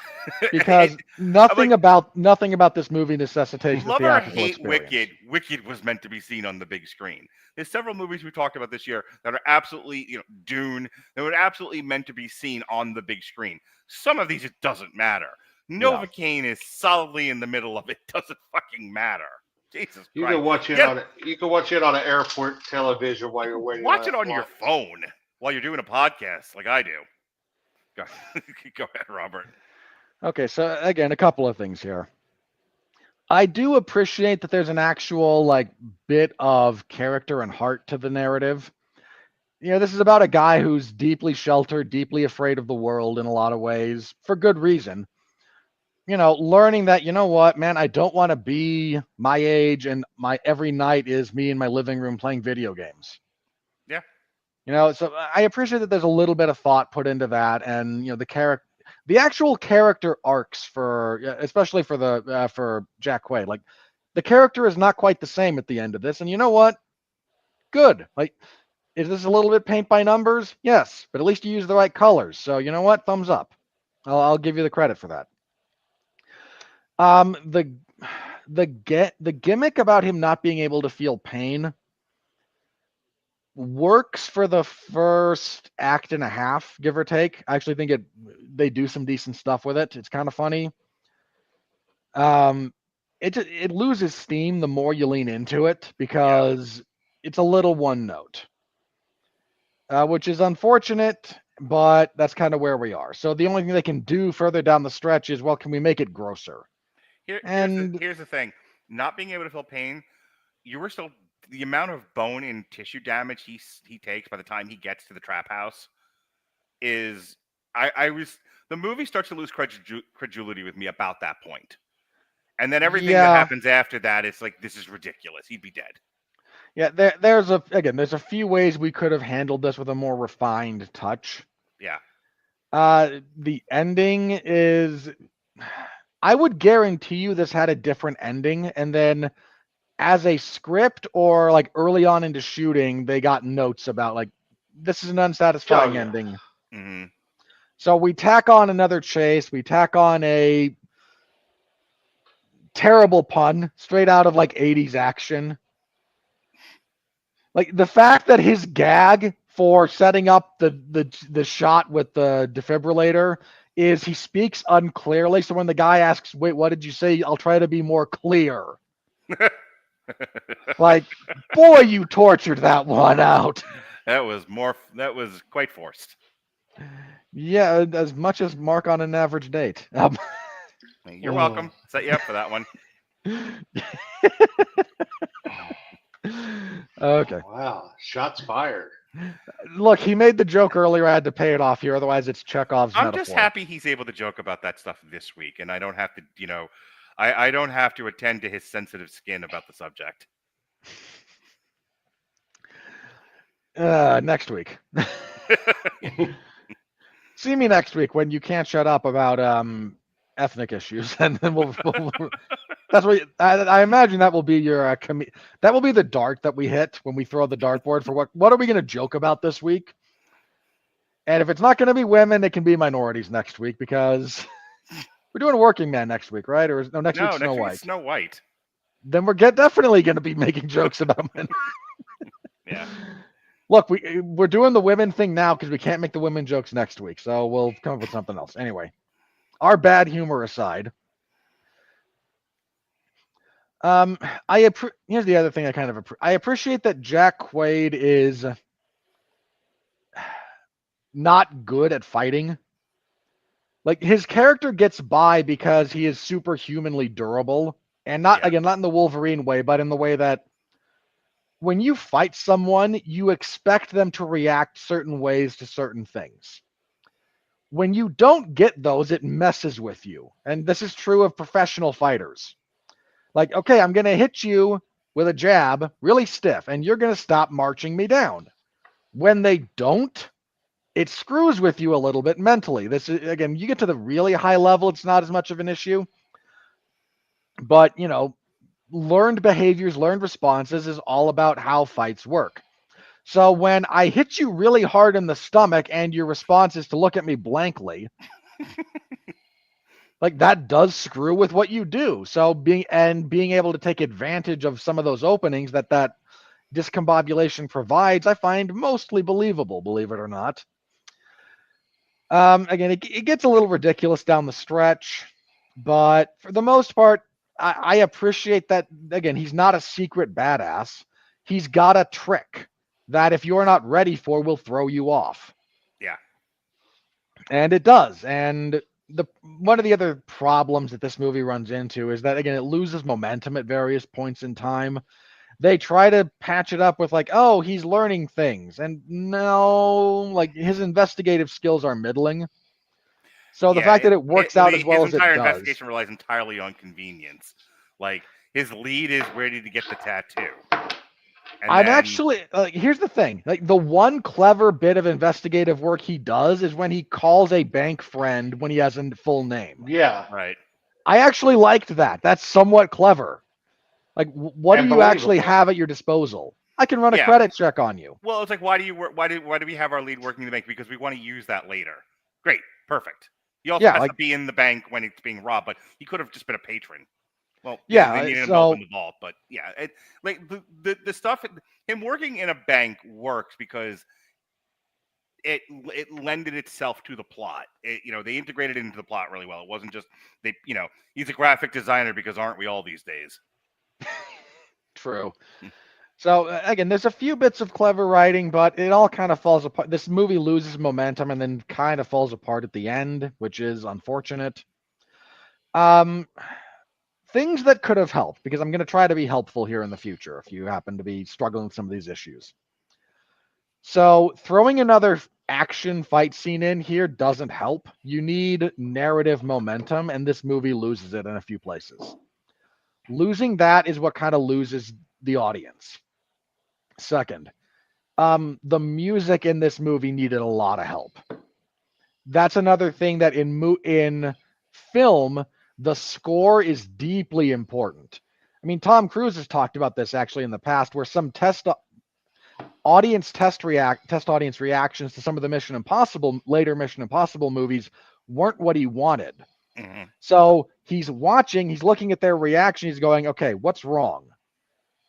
because nothing about this movie necessitates the theatrical experience. Wicked was meant to be seen on the big screen. There's several movies we talked about this year that are absolutely, you know, Dune, that were absolutely meant to be seen on the big screen. Some of these, it doesn't matter. Novocaine is solidly in the middle of it. Doesn't fucking matter. Jesus Christ. You can watch it on it. You can watch it on an airport television while you're waiting. Watch it on your phone while you're doing a podcast, like I do. Go ahead, Robert. Okay, so again, a couple of things here. I do appreciate that there's an actual like bit of character and heart to the narrative. This is about a guy who's deeply sheltered, deeply afraid of the world in a lot of ways, for good reason. Learning that, what, man, I don't want to be my age and my every night is me in my living room playing video games. Yeah. So I appreciate that there's a little bit of thought put into that, and the actual character arcs especially for Jack Quaid, like the character is not quite the same at the end of this, and you know what? Good. Like, is this a little bit paint by numbers? Yes, but at least you use the right colors. So you know what? Thumbs up. I'll give you the credit for that. The gimmick about him not being able to feel pain works for the first act and a half, give or take. I actually think they do some decent stuff with it. It's kind of funny. It loses steam the more you lean into it because it's a little one note, which is unfortunate, but that's kind of where we are. So the only thing they can do further down the stretch is, well, can we make it grosser? Here's the thing: not being able to feel pain, you were still the amount of bone and tissue damage he takes by the time he gets to the trap house is the movie starts to lose credulity with me about that point. And then everything that happens after that, it's like, this is ridiculous. He'd be dead. Yeah, there's a few ways we could have handled this with a more refined touch. Yeah. The ending is, I would guarantee you this had a different ending, and then as a script or like early on into shooting, they got notes about like, this is an unsatisfying ending. Mm-hmm. So we tack on another chase. We tack on a terrible pun straight out of like 80s action. Like the fact that his gag for setting up the shot with the defibrillator is he speaks unclearly. So when the guy asks, wait, what did you say? I'll try to be more clear. Like, boy, you tortured that one out. That was quite forced. Yeah, as much as Mark on an average date. You're welcome. Set you up for that one. Okay. Oh, wow, shots fired. Look, he made the joke earlier. I had to pay it off here. Otherwise, it's Chekhov's metaphor. I'm just happy he's able to joke about that stuff this week, and I don't have to, I don't have to attend to his sensitive skin about the subject. Next week. See me next week when you can't shut up about ethnic issues, and then we'll that's what I imagine that will be your that will be the dart that we hit when we throw the dartboard for what are we going to joke about this week? And if it's not going to be women, it can be minorities next week because we're doing a Working Man next week, right? Or next week's Snow White. Snow White. Then we're definitely going to be making jokes about men. Yeah. Look, we're doing the women thing now because we can't make the women jokes next week, so we'll come up with something else. Anyway, our bad humor aside, here's the other thing I appreciate that Jack Quaid is not good at fighting. Like his character gets by because he is superhumanly durable, and not in the Wolverine way, but in the way that when you fight someone, you expect them to react certain ways to certain things. When you don't get those, it messes with you. And this is true of professional fighters. Like, okay, I'm going to hit you with a jab really stiff, and you're going to stop marching me down. When they don't, it screws with you a little bit mentally. This is, again, you get to the really high level, it's not as much of an issue. But, learned behaviors, learned responses is all about how fights work. So when I hit you really hard in the stomach and your response is to look at me blankly, like that does screw with what you do. So being able to take advantage of some of those openings that discombobulation provides, I find mostly believable, believe it or not. Again, it gets a little ridiculous down the stretch, but for the most part, I appreciate that, again, he's not a secret badass. He's got a trick that if you're not ready for, will throw you off. Yeah. And it does. And one of the other problems that this movie runs into is that, again, it loses momentum at various points in time. They try to patch it up with like, oh, he's learning things, and no, like his investigative skills are middling. So the fact that it works out as well as it entire does, investigation relies entirely on convenience. Like his lead is ready to get the tattoo. And I'm then, actually here's the thing: like the one clever bit of investigative work he does is when he calls a bank friend when he has a full name. Yeah. right. I actually liked that. That's somewhat clever. Like, what do And you actually believable. have at your disposal? I can run a Yeah. credit check on you. Well, it's like, why do we have our lead working in the bank? Because we want to use that later. Great, perfect. He also Yeah, has like- to be in the bank when it's being robbed, but he could have just been a patron. Well, Yeah, they needed him to so- open the vault, but yeah, like the stuff, him working in a bank works because it lended itself to the plot. They integrated it into the plot really well. It wasn't just he's a graphic designer because aren't we all these days? True. So again, there's a few bits of clever writing, but it all kind of falls apart. This movie loses momentum and then kind of falls apart at the end, which is unfortunate. Things that could have helped, because I'm going to try to be helpful here in the future if you happen to be struggling with some of these issues. So throwing another action fight scene in here doesn't help. You need narrative momentum, and this movie loses it in a few places. Losing that is what kind of loses the audience. Second, the music in this movie needed a lot of help. That's another thing that in film, the score is deeply important. I mean, Tom Cruise has talked about this actually in the past, where some test audience reactions to some of the later Mission Impossible movies weren't what he wanted. Mm-hmm. So he's looking at their reaction, he's going, okay, what's wrong?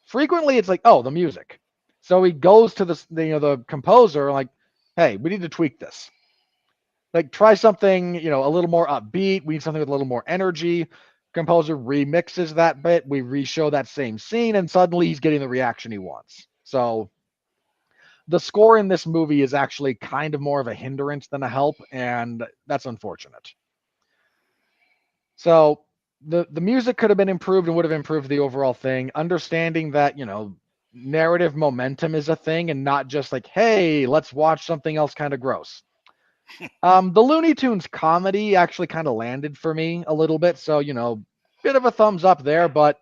Frequently it's like, oh, the music. So he goes to the composer, like, hey, we need to tweak this. Like, try something, a little more upbeat. We need something with a little more energy. Composer remixes that bit. We re-show that same scene, and suddenly he's getting the reaction he wants. So the score in this movie is actually kind of more of a hindrance than a help, and that's unfortunate. So the music could have been improved and would have improved the overall thing. Understanding that, narrative momentum is a thing and not just like, hey, let's watch something else kind of gross. The Looney Tunes comedy actually kind of landed for me a little bit. So, bit of a thumbs up there, but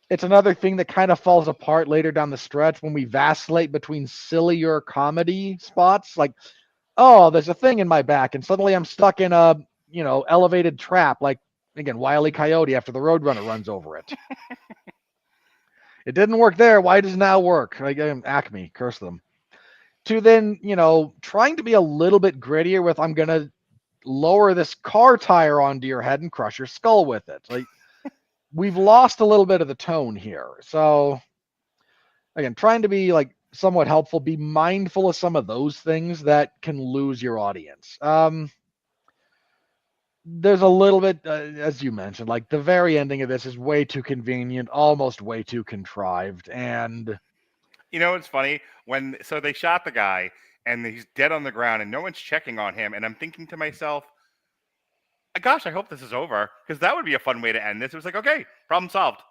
it's another thing that kind of falls apart later down the stretch when we vacillate between sillier comedy spots. Like, oh, there's a thing in my back, and suddenly I'm stuck in a, elevated trap. Like, again, Wile E. Coyote after the Roadrunner runs over it. It didn't work there. Why does it now work? Like, Acme, curse them. To then, trying to be a little bit grittier with, I'm going to lower this car tire onto your head and crush your skull with it. Like, we've lost a little bit of the tone here. So, again, trying to be like somewhat helpful, be mindful of some of those things that can lose your audience. There's a little bit, as you mentioned, like the very ending of this is way too convenient, almost way too contrived. And it's funny so they shot the guy and he's dead on the ground and no one's checking on him. And I'm thinking to myself, gosh, I hope this is over, because that would be a fun way to end this. It was like, okay, problem solved.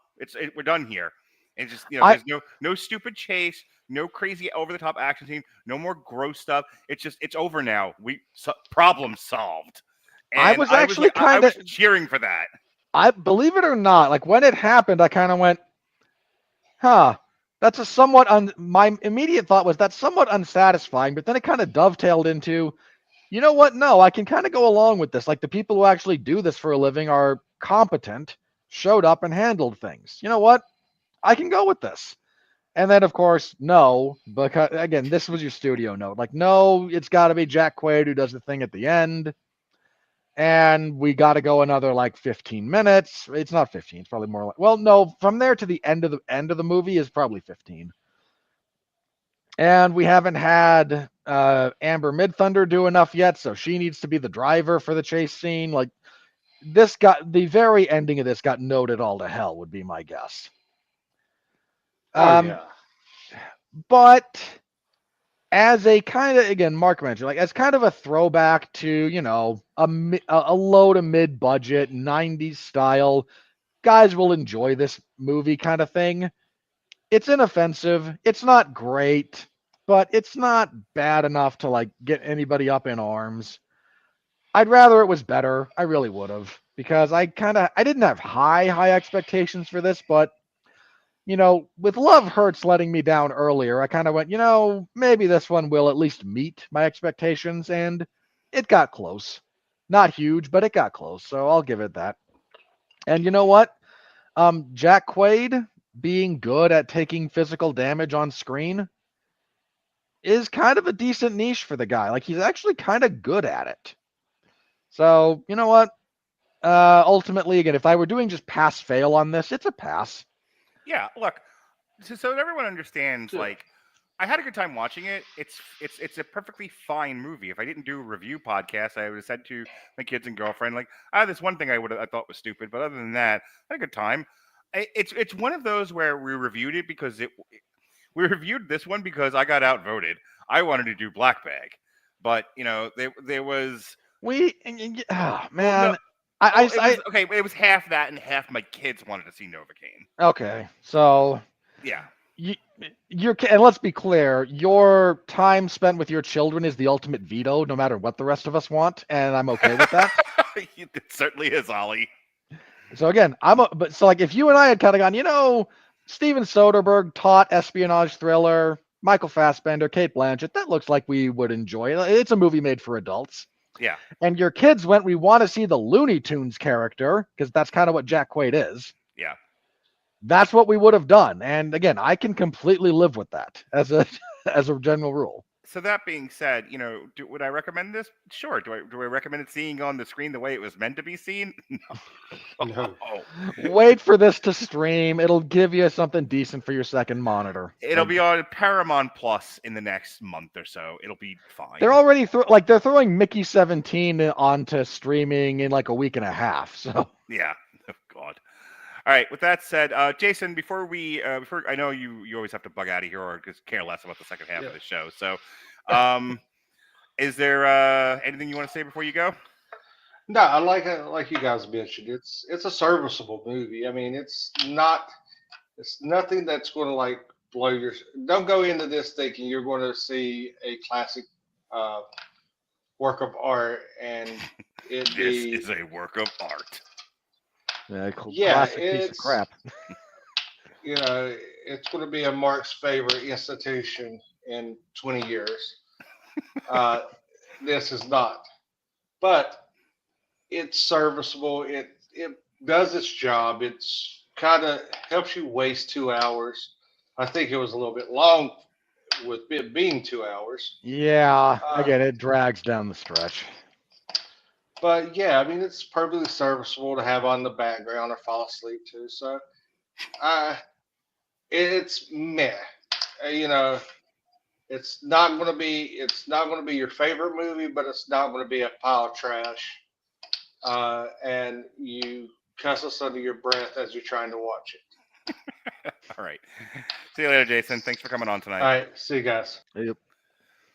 We're done here. And just, there's no stupid chase, no crazy over the top action scene, no more gross stuff. It's over now. Problem solved. And I was actually kind of cheering for that. I believe it or not, like when it happened, I kind of went, huh, that's a somewhat, my immediate thought was that's somewhat unsatisfying, but then it kind of dovetailed into, you know what? No, I can kind of go along with this. Like the people who actually do this for a living are competent, showed up and handled things. You know what? I can go with this. And then, of course, no, because again, this was your studio note. Like, no, it's got to be Jack Quaid who does the thing at the end. And we got to go another like 15 minutes. It's not 15. It's probably more like, well, no, from there to the end of the movie is probably 15. And we haven't had Amber Midthunder do enough yet, so she needs to be the driver for the chase scene. Like the very ending of this got noted all to hell, would be my guess. Yeah. But as a kind of, again, Mark mentioned, like as kind of a throwback to, a low to mid budget 90s style, guys will enjoy this movie kind of thing. It's inoffensive. It's not great, but it's not bad enough to like get anybody up in arms. I'd rather it was better. I really would have, because I didn't have high expectations for this, but with Love Hurts letting me down earlier, I kind of went, maybe this one will at least meet my expectations, and it got close. Not huge, but it got close, so I'll give it that. And you know what? Jack Quaid being good at taking physical damage on screen is kind of a decent niche for the guy. Like, he's actually kind of good at it. So, you know what? Ultimately, again, if I were doing just pass fail on this, it's a pass. Yeah, look, so that everyone understands, like, I had a good time watching it. It's a perfectly fine movie. If I didn't do a review podcast, I would have said to my kids and girlfriend, like, this one thing I thought was stupid, but other than that, I had a good time. It's one of those where we reviewed it because we reviewed this one because I got outvoted. I wanted to do Black Bag, but there was man. Well, no, it was half that and half my kids wanted to see Novocaine. Okay, so yeah, and let's be clear, your time spent with your children is the ultimate veto, no matter what the rest of us want, and I'm okay with that. It certainly is, Ollie. So again, like if you and I had kind of gone, Steven Soderbergh taught espionage thriller, Michael Fassbender, Cate Blanchett, that looks like we would enjoy it. It's a movie made for adults. Yeah. And your kids went, we want to see the Looney Tunes character, because that's kind of what Jack Quaid is. Yeah. That's what we would have done. And again, I can completely live with that as a general rule. So that being said, would I recommend this? Sure. Do I recommend it seeing on the screen the way it was meant to be seen? No. Wait for this to stream. It'll give you something decent for your second monitor. It'll be on Paramount Plus in the next month or so. It'll be fine. They're already they're throwing Mickey 17 onto streaming in like a week and a half. So yeah. Oh God. All right. With that said, Jason, before I know you always have to bug out of here or just care less about the second half of the show. So, is there anything you want to say before you go? No, I like you guys mentioned. It's a serviceable movie. I mean, it's nothing that's going to like blow your. Don't go into this thinking you're going to see a classic work of art, and this is a work of art. Classic piece of crap. It's going to be a Mark's favorite institution in 20 years. This is not, but it's serviceable. It does its job. It's kind of helps you waste 2 hours. I think it was a little bit long with it being 2 hours. Yeah, again, it drags down the stretch. But yeah, I mean, it's perfectly serviceable to have on the background or fall asleep to. So, it's meh. It's not going to be your favorite movie, but it's not going to be a pile of trash. And you cuss us under your breath as you're trying to watch it. All right. See you later, Jason. Thanks for coming on tonight. All right. See you guys. Yep.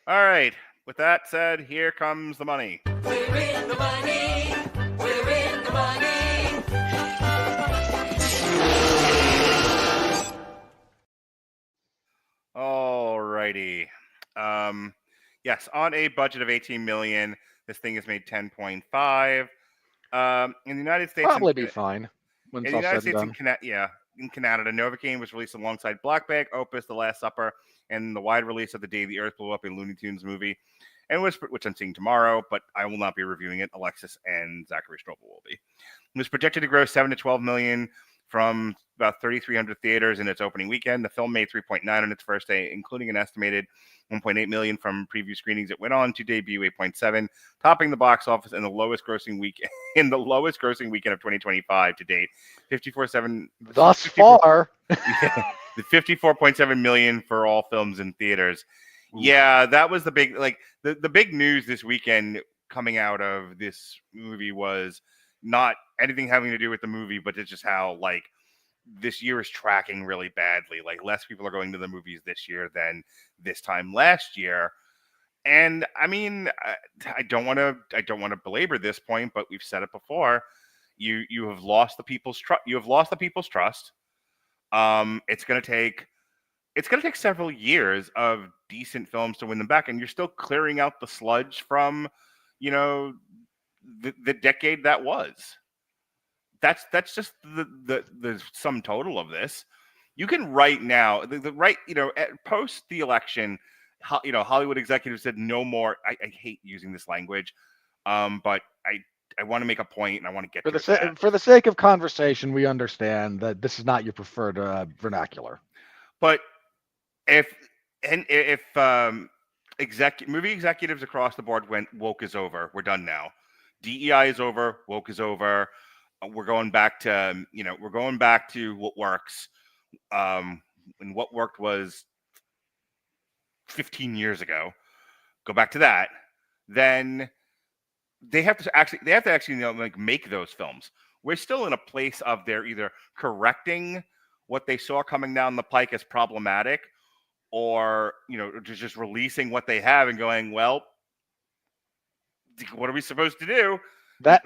All right. With that said, here comes the money. We're in the money. We're in the money. All righty. Yes, on a budget of $18 million, this thing has made $10.5. In the United States, probably be fine. In the United States and in Canada, Novocaine was released alongside Black Bag, Opus, The Last Supper, and the wide release of The Day the Earth Blew Up, a Looney Tunes movie, and which I'm seeing tomorrow, but I will not be reviewing it. Alexis and Zachary Strobel will be. It was projected to gross $7 to $12 million from about 3,300 theaters in its opening weekend. The film made 3.9 on its first day, including an estimated 1.8 million from preview screenings. It went on to debut 8.7, topping the box office in the lowest grossing weekend of 2025 to date. 54.7 thus far. Yeah, the 54.7 million for all films in theaters. Yeah, that was the big the big news this weekend coming out of this movie was not anything having to do with the movie, but it's just how this year is tracking really badly. Like less people are going to the movies this year than this time last year. And I mean, I don't want to belabor this point, but we've said it before. You have lost the people's trust. You have lost the people's trust. It's going to take several years of decent films to win them back, and you're still clearing out the sludge from, the decade that was. That's just the sum total of this. You can right now, post the election, Hollywood executives said no more. I hate using this language, but I want to make a point, and I want to get for the sake of conversation, we understand that this is not your preferred vernacular. But if movie executives across the board went, woke is over, we're done now. DEI is over, woke is over. We're going back to what works. And what worked was 15 years ago. Go back to that. Then they have to actually make those films. We're still in a place of they're either correcting what they saw coming down the pike as problematic, or just releasing what they have and going, well, what are we supposed to do?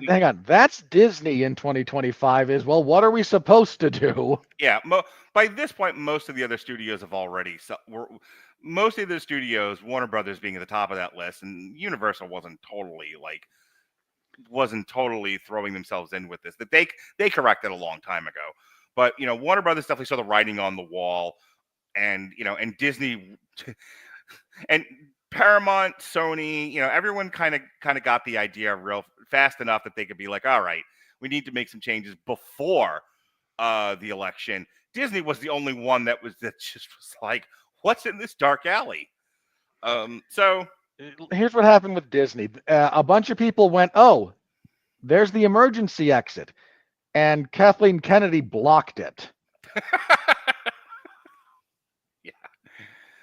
Hang on, that's Disney in 2025 is, well, what are we supposed to do? Yeah, by this point, most of the other studios have already. Most of the studios, Warner Brothers being at the top of that list, and Universal wasn't totally throwing themselves in with this. That they corrected a long time ago, but Warner Brothers definitely saw the writing on the wall, and and Disney and Paramount, Sony, everyone kind of got the idea real fast enough that they could be like, all right, we need to make some changes before the election. Disney was the only one that just was like, what's in this dark alley? So here's what happened with Disney. A bunch of people went, oh, there's the emergency exit, and Kathleen Kennedy blocked it. Yeah.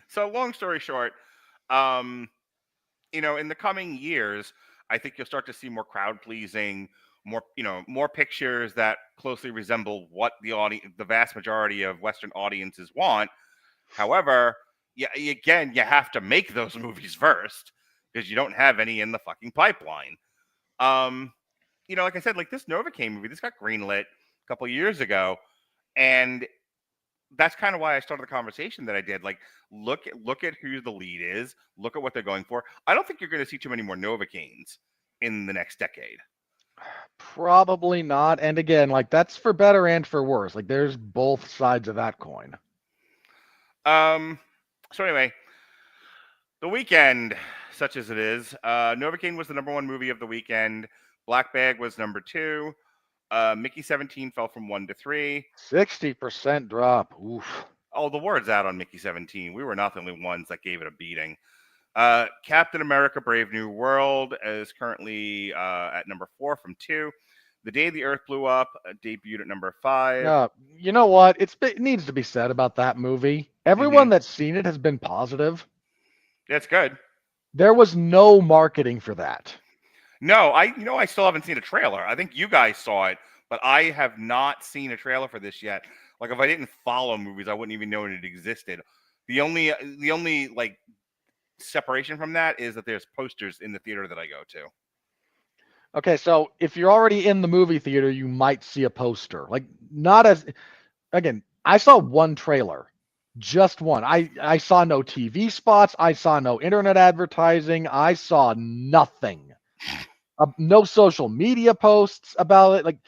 So long story short, in the coming years, I think you'll start to see more crowd pleasing, more pictures that closely resemble what the vast majority of Western audiences want. However, you have to make those movies first because you don't have any in the fucking pipeline. Like I said, like this Novocaine movie, this got greenlit a couple years ago, and that's kind of why I started the conversation that I did. Like, look at who the lead is. Look at what they're going for. I don't think you're going to see too many more Novocaines in the next decade. Probably not. And again, like that's for better and for worse. Like there's both sides of that coin. So anyway, the weekend, such as it is, Novocaine was the #1 movie of the weekend. Black Bag was #2. Mickey 17 fell from 1 to 3. 60% drop. Oof. Oh, the word's out on Mickey 17. We were not the only ones that gave it a beating. Captain America Brave New World is currently at #4 from 2. The Day the Earth Blew Up debuted at #5. You know what? It needs to be said about that movie. Everyone that's seen it has been positive. That's good. There was no marketing for that. No, I still haven't seen a trailer. I think you guys saw it, but I have not seen a trailer for this yet. Like if I didn't follow movies, I wouldn't even know it existed. The only like separation from that is that there's posters in the theater that I go to. Okay, so if you're already in the movie theater, you might see a poster. Like again, I saw one trailer. Just one. I saw no TV spots. I saw no internet advertising. I saw nothing. No social media posts about it. Like,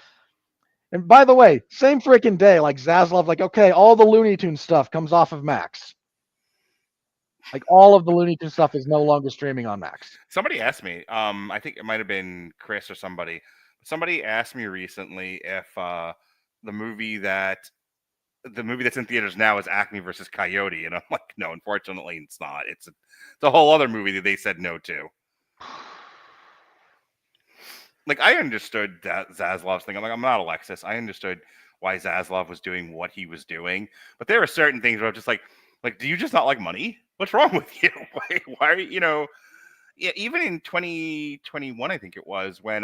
and by the way, same freaking day, like Zaslav, like, okay, all the Looney Tunes stuff comes off of Max. Like all of the Looney Tunes stuff is no longer streaming on Max. Somebody asked me, I think it might have been Chris or somebody. Somebody asked me recently if the movie that's in theaters now is Acme versus Coyote, and I'm like, no, unfortunately, it's not. It's a whole other movie that they said no to. Like, I understood that Zaslav's thing. I'm not Alexis. I understood why Zaslav was doing what he was doing, but there are certain things where I'm just like, do you just not like money? What's wrong with you? Why are you, yeah, even in 2021, I think it was when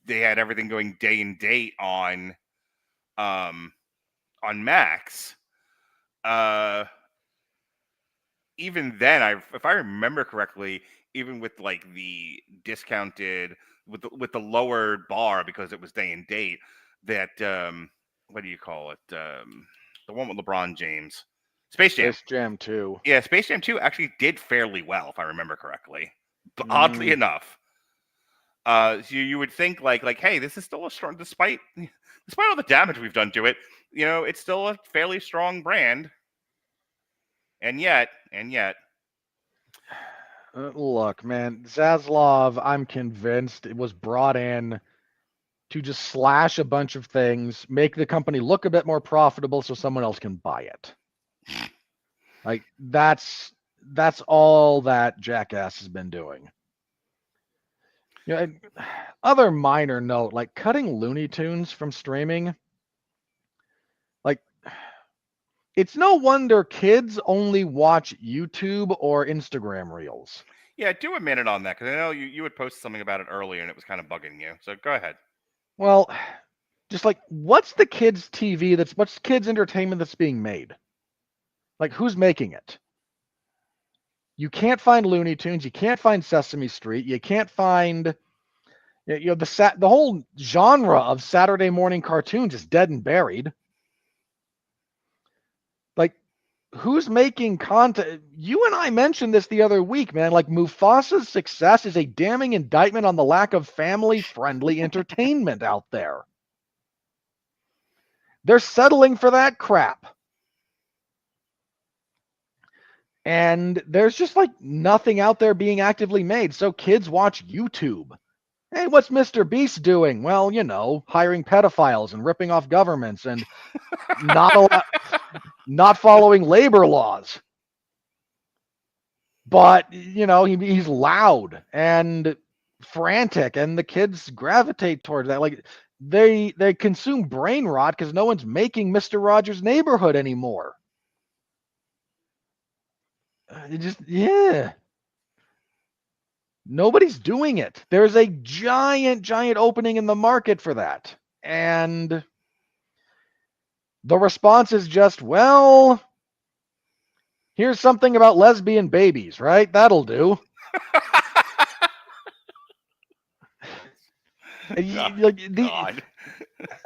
they had everything going day and date on Max. Even then, if I remember correctly, even with like the discounted with the lower bar because it was day and date, that what do you call it? The one with LeBron James, Space Jam. Space Jam 2. Yeah, Space Jam 2 actually did fairly well, if I remember correctly. Oddly enough. So you would think like, hey, this is still a strong, despite all the damage we've done to it, it's still a fairly strong brand. And yet, look, man, Zaslav, I'm convinced it was brought in to just slash a bunch of things, make the company look a bit more profitable so someone else can buy it. Like that's all that jackass has been doing. Other minor note, like cutting Looney Tunes from streaming, like it's no wonder kids only watch YouTube or Instagram Reels. Yeah, do a minute on that, because I know you had posted something about it earlier and it was kind of bugging you. So go ahead. Well, just like what's the kids' TV what's kids' entertainment that's being made? Like who's making it? You can't find Looney Tunes, you can't find Sesame Street, you can't find the whole genre of Saturday morning cartoons is dead and buried. Like who's making content? You and I mentioned this the other week, man. Like Mufasa's success is a damning indictment on the lack of family-friendly entertainment out there. They're settling for that crap. And there's just like nothing out there being actively made. So kids watch YouTube. Hey, what's Mr. Beast doing? Well, hiring pedophiles and ripping off governments and not following labor laws. But, he's loud and frantic, and the kids gravitate towards that. Like they consume brain rot because no one's making Mr. Rogers' Neighborhood anymore. Nobody's doing it. There's a giant opening in the market for that. And the response is just, well, here's something about lesbian babies, right? That'll do. God.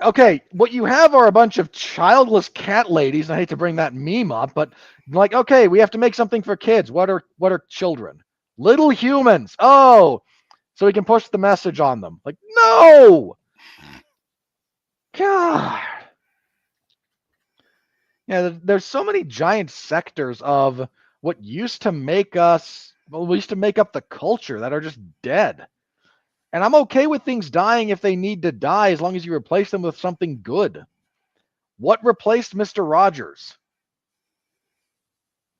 Okay, what you have are a bunch of childless cat ladies. And I hate to bring that meme up, but like, okay, we have to make something for kids. What are children? Little humans. Oh, so we can push the message on them. Like, no. God. Yeah, there's so many giant sectors of what used to make up the culture that are just dead. And I'm okay with things dying if they need to die, as long as you replace them with something good. What replaced Mr. Rogers?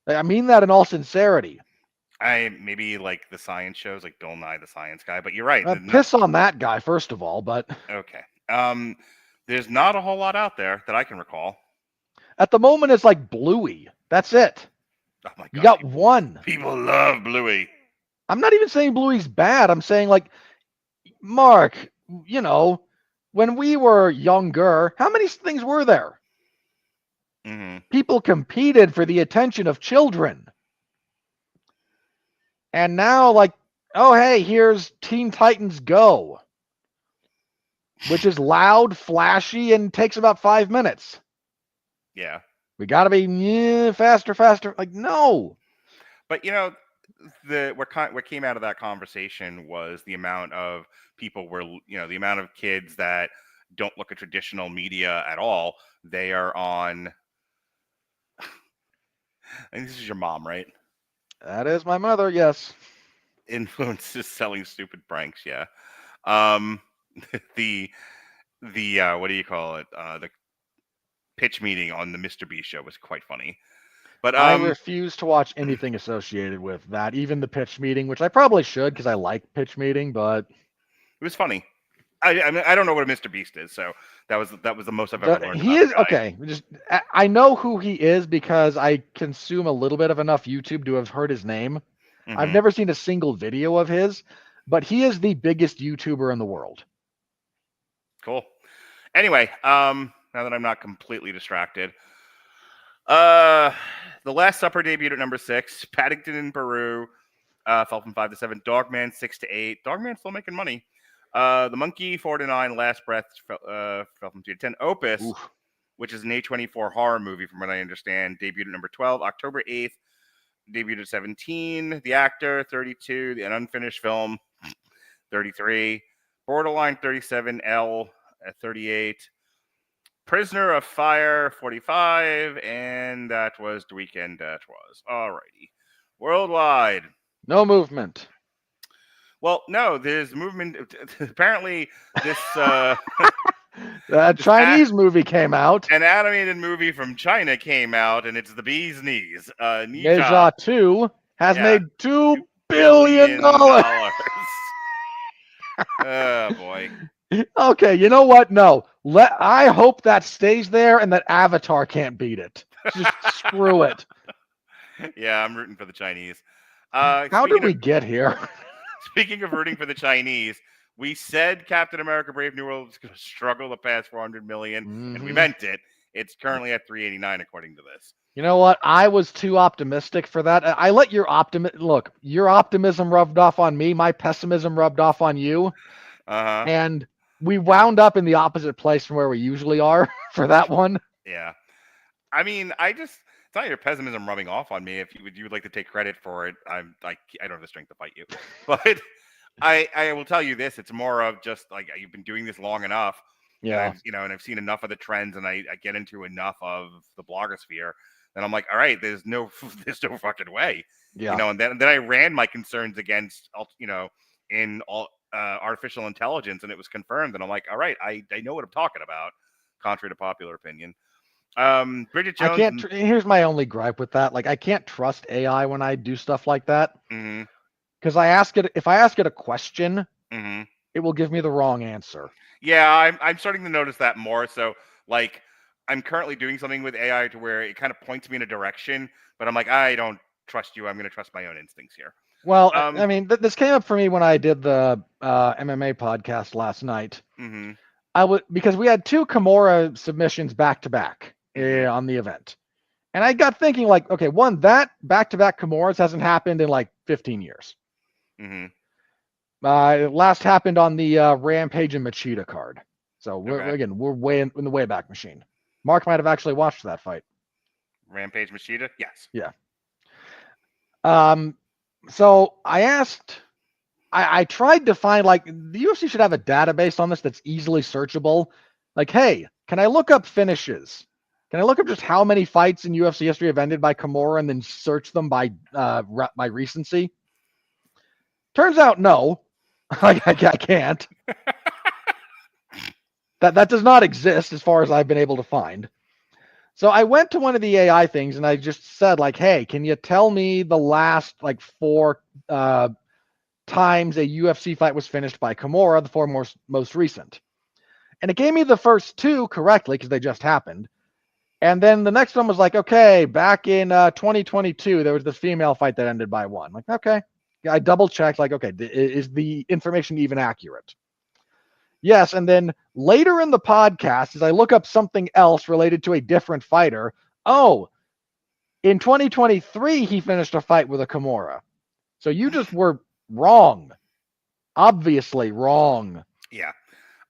I mean that in all sincerity. Maybe like the science shows, like Bill Nye the Science Guy, but you're right. Piss on that guy, first of all, but... Okay. There's not a whole lot out there that I can recall. At the moment, it's like Bluey. That's it. Oh my God. You got one. People love Bluey. I'm not even saying Bluey's bad. I'm saying, like, Mark, when we were younger, how many things were there? Mm-hmm. People competed for the attention of children. And now, like, oh, hey, here's Teen Titans Go, which is loud, flashy, and takes about 5 minutes. Yeah. We got to be faster. Like, no. But, what came out of that conversation was the amount of people the amount of kids that don't look at traditional media at all. They are on. I think this is your mom, right? That is my mother, yes. Influences selling stupid pranks, yeah. The what do you call it? The pitch meeting on the Mr. B show was quite funny. But I refuse to watch anything associated with that, even the pitch meeting, which I probably should because I like pitch meeting, but it was funny. I mean, I don't know what a Mr. Beast is, so that was the most I've ever learned. He is okay. I know who he is because I consume a little bit of enough YouTube to have heard his name. Mm-hmm. I've never seen a single video of his, but he is the biggest YouTuber in the world. Cool. Anyway, now that I'm not completely distracted, The Last Supper debuted at number 6. Paddington in Peru fell from 5 to 7. Dogman 6 to 8. Dogman still making money. The Monkey 4 to 9. Last Breath fell from 2 to 10. Opus, Oof. which is an A24 horror movie, from what I understand, debuted at number 12. October 8th, debuted at 17. The Actor 32. The Unfinished Film 33. Borderline 37. L at 38. Prisoner of Fire 45, and that was the weekend. That was alrighty. Worldwide. No movement. Well, no, there's movement. Apparently, this The Chinese movie came out. an animated movie from China came out, and it's The Bee's Knees. Neja 2 has Yeah. made $2 billion. Oh boy. Okay, you know what? No. I hope that stays there and that Avatar can't beat it. Just screw it. Yeah, I'm rooting for the Chinese. How did we get here? Speaking of rooting for the Chinese, we said Captain America: Brave New World was going to struggle to pass 400 million, and we Mhm. meant it. It's currently at 389, according to this. You know what? I was too optimistic for that. I let your your optimism rubbed off on me. My pessimism rubbed off on you. Uh-huh. And we wound up in the opposite place from where we usually are for that one. Yeah. I mean, it's not your pessimism rubbing off on me. If you would like to take credit for it, I don't have the strength to fight you. But I will tell you this: it's more of just like, you've been doing this long enough. Yeah. And I've seen enough of the trends, and I get into enough of the blogosphere, and I'm like, all right, there's no fucking way. Yeah. And then I ran my concerns against, in all artificial intelligence, and it was confirmed. And I'm like, all right, I know what I'm talking about, contrary to popular opinion. Bridget Jones. I can't. Here's my only gripe with that. Like, I can't trust AI when I do stuff like that. Mm-hmm. Because if I ask it a question, Mm-hmm. it will give me the wrong answer. Yeah, I'm starting to notice that more. So, like, I'm currently doing something with AI to where it kind of points me in a direction, but I'm like, I don't trust you. I'm going to trust my own instincts here. Well, I mean, this came up for me when I did the MMA podcast last night. Mm-hmm. Because we had 2 Kimura submissions back to back on the event, and I got thinking, like, okay, one, that back to back Kimuras hasn't happened in like 15 years. Mm-hmm. It last happened on the Rampage and Machida card. So we're way in the Wayback Machine. Mark might have actually watched that fight. Rampage Machida? Yes. Yeah. So I asked, I tried to find, like, the UFC should have a database on this that's easily searchable. Like, hey, can I look up finishes? Can I look up just how many fights in UFC history have ended by Kimura and then search them by recency? Turns out no. I can't. That does not exist as far as I've been able to find. So I went to one of the AI things and I just said, like, hey, can you tell me the last, like, 4 times a UFC fight was finished by Kimura, the 4 most recent? And it gave me the first 2 correctly because they just happened. And then the next one was like, okay, back in 2022, there was this female fight that ended by 1. Like, okay. I double checked, like, okay, is the information even accurate? Yes, and then later in the podcast, as I look up something else related to a different fighter, in 2023, he finished a fight with a Kimura. So you just were wrong. Obviously wrong. Yeah.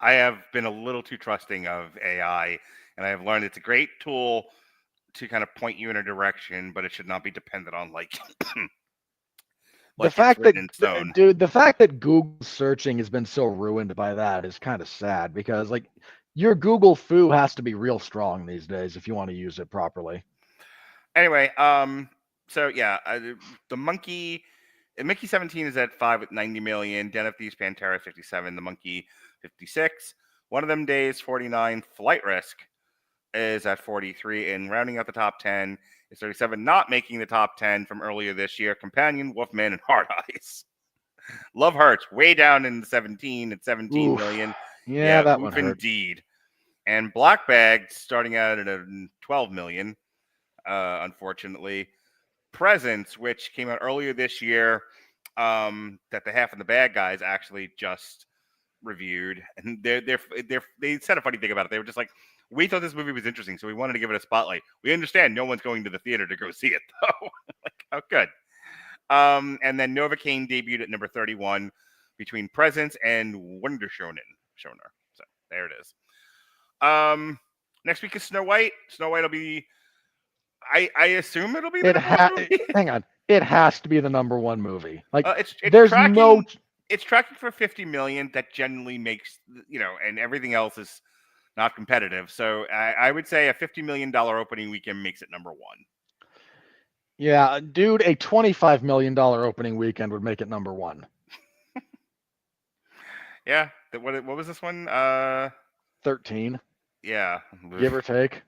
I have been a little too trusting of AI, and I have learned it's a great tool to kind of point you in a direction, but it should not be dependent on, like, the fact that Google searching has been so ruined by that is kind of sad, because, like, your Google foo has to be real strong these days if you want to use it properly. Anyway, so yeah, the Monkey 17 is at 5 with 90 million. Den of Thieves Pantera 57, the Monkey 56. One of Them Days 49. Flight Risk is at 43, and rounding out the top 10 is 37, not making the top 10 from earlier this year. Companion, Wolfman, and Hard Eyes. Love Hurts way down in the 17 at 17 million. Yeah, that one hurt. Indeed. And Black Bag starting out at 12 million. Unfortunately, Presence, which came out earlier this year, that the Half and the Bad Guys actually just reviewed, and they said a funny thing about it. They were just like, we thought this movie was interesting, so we wanted to give it a spotlight. We understand no one's going to the theater to go see it, though. Like, oh, good. And then Novocaine debuted at number 31 between Presence and Wonderschoner. So there it is. Next week is Snow White. Snow White will be. I assume it'll be. Hang on. It has to be the number one movie. Like it's there's tracking, no. It's tracking for 50 million. That generally makes and everything else is not competitive. So I would say a $50 million opening weekend makes it number one. Yeah, dude, a $25 million opening weekend would make it number one. Yeah. What was this one? 13. Yeah. Give or take.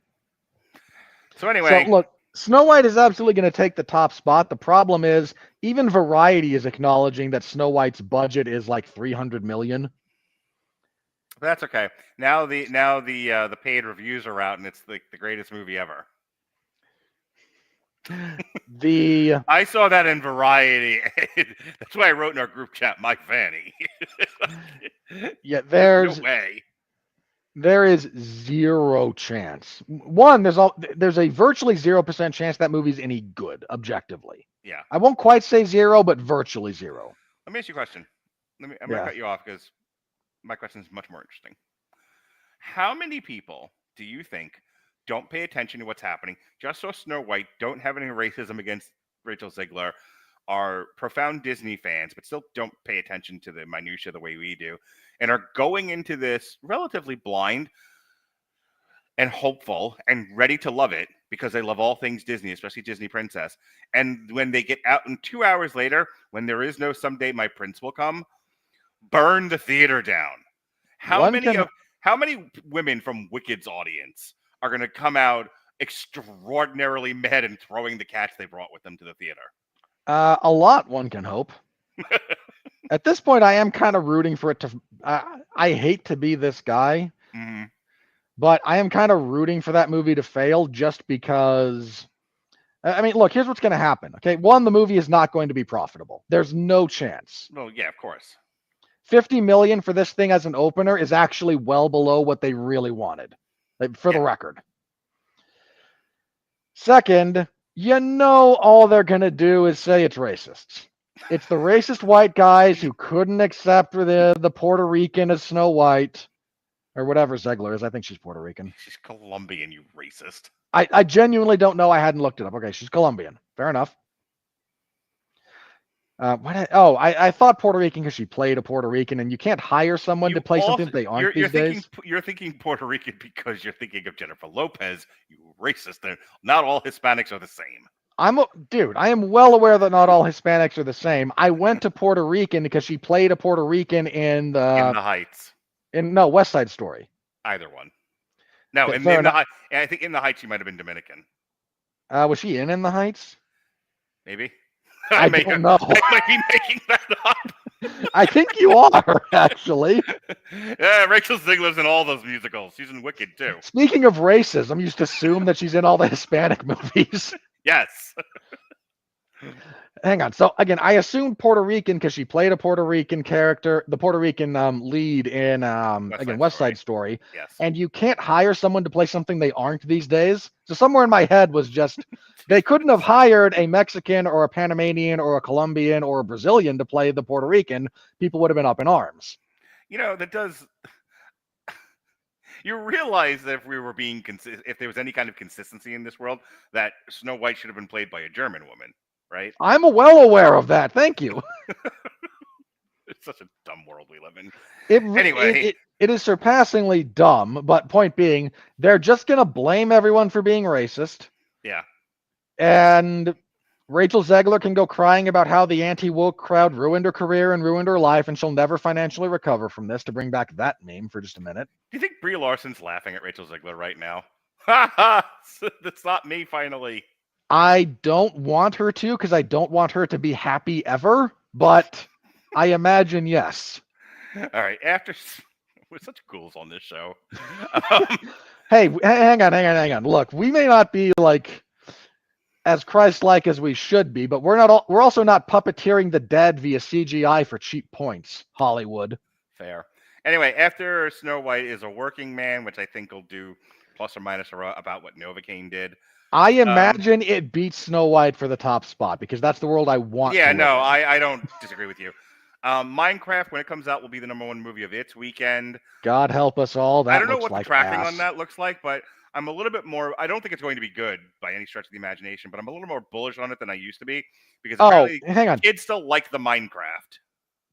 So anyway. So look, Snow White is absolutely going to take the top spot. The problem is, even Variety is acknowledging that Snow White's budget is like $300 million. But that's okay. Now the paid reviews are out, and it's the greatest movie ever. I saw that in Variety. That's why I wrote in our group chat, my fanny. Yeah, there's no way. There is zero chance. One, there's a virtually 0% chance that movie's any good, objectively. Yeah. I won't quite say zero, but virtually zero. Let me ask you a question. I'm going to cut you off because my question is much more interesting. How many people do you think don't pay attention to what's happening, just so Snow White, don't have any racism against Rachel Zegler, are profound Disney fans, but still don't pay attention to the minutiae the way we do, and are going into this relatively blind and hopeful and ready to love it because they love all things Disney, especially Disney Princess. And when they get out, and 2 hours later, when there is no Someday My Prince Will Come, burn the theater down. How many women from Wicked's audience are going to come out extraordinarily mad and throwing the cats they brought with them to the theater? A lot, one can hope. At this point, I am kind of rooting for it to. I hate to be this guy, but I am kind of rooting for that movie to fail just because. I mean, look, here's what's going to happen. Okay, one, the movie is not going to be profitable. There's no chance. Well, yeah, of course. $50 million for this thing as an opener is actually well below what they really wanted, for the record. Second, all they're going to do is say it's racists. It's the racist white guys who couldn't accept the Puerto Rican as Snow White, or whatever Zegler is. I think she's Puerto Rican. She's Colombian, you racist. I genuinely don't know. I hadn't looked it up. Okay, she's Colombian. Fair enough. I thought Puerto Rican because she played a Puerto Rican, and you can't hire someone to play something that they aren't these days. You're thinking Puerto Rican because you're thinking of Jennifer Lopez, you racist. Not all Hispanics are the same. I am well aware that not all Hispanics are the same. I went to Puerto Rican because she played a Puerto Rican in the Heights. West Side Story. Either one. No, in the Heights. I think in the Heights she might have been Dominican. Was she in the Heights? Maybe. I don't know. I might be making that up. I think you are, actually. Yeah, Rachel Zegler's in all those musicals. She's in Wicked, too. Speaking of racism, you just assume that she's in all the Hispanic movies. Yes. Hang on. So, again, I assumed Puerto Rican because she played a Puerto Rican character, the Puerto Rican lead in, West Side Story. Yes. And you can't hire someone to play something they aren't these days. So somewhere in my head was just, they couldn't have hired a Mexican or a Panamanian or a Colombian or a Brazilian to play the Puerto Rican. People would have been up in arms. That does... You realize that if we were being if there was any kind of consistency in this world, that Snow White should have been played by a German woman, right? I'm well aware of that. Thank you. It's such a dumb world we live in. Anyway, it is surpassingly dumb. But point being, they're just gonna blame everyone for being racist. Yeah. And Rachel Zegler can go crying about how the anti-woke crowd ruined her career and ruined her life, and she'll never financially recover from this, to bring back that meme for just a minute. Do you think Brie Larson's laughing at Rachel Zegler right now? Ha ha! That's not me, finally. I don't want her to, because I don't want her to be happy ever, but I imagine yes. All right, we're such ghouls on this show. Hey, hang on. Look, we may not be like as Christ-like as we should be, but we're also not puppeteering the dead via CGI for cheap points, Hollywood. Fair. Anyway, after Snow White is a working man, which I think will do plus or minus about what Novocaine did. I imagine it beats Snow White for the top spot because that's the world I want. Yeah, to no, live in. I don't disagree with you. Minecraft, when it comes out, will be the #1 movie of its weekend. God help us all. That I don't know looks what like the tracking ass. on that looks like, but I'm a little bit more. I don't think it's going to be good by any stretch of the imagination, but I'm a little more bullish on it than I used to be because apparently hang on. kids still like the Minecraft.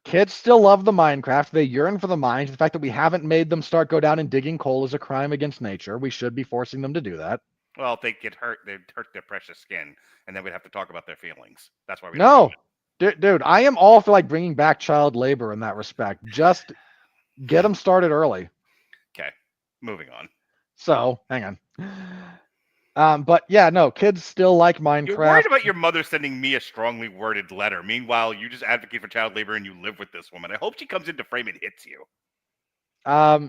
Kids still love the Minecraft. They yearn for the mines. The fact that we haven't made them go down and digging coal is a crime against nature. We should be forcing them to do that. Well, if they get hurt, they'd hurt their precious skin, and then we'd have to talk about their feelings. That's why we No, dude, I am all for bringing back child labor in that respect. Just get them started early. Okay, moving on. So, hang on. But yeah, no, kids still like Minecraft. You're worried about your mother sending me a strongly worded letter. Meanwhile, you just advocate for child labor and you live with this woman. I hope she comes into frame and hits you.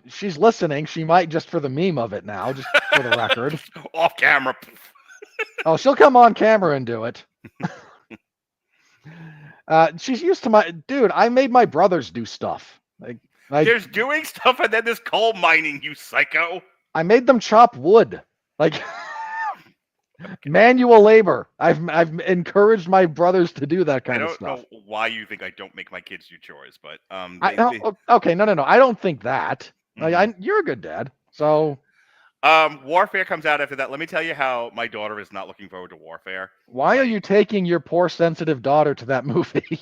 She's listening. She might just for the meme of it now, just for the record. Off camera. Oh, she'll come on camera and do it. She's used to my dude. I made my brothers do stuff. There's doing stuff and then there's coal mining, you psycho. I made them chop wood. Manual labor. I've encouraged my brothers to do that kind of stuff. I don't know why you think I don't make my kids do chores, but okay, no. I don't think that. You're a good dad. So Warfare comes out after that. Let me tell you how my daughter is not looking forward to Warfare. Why are you taking your poor sensitive daughter to that movie?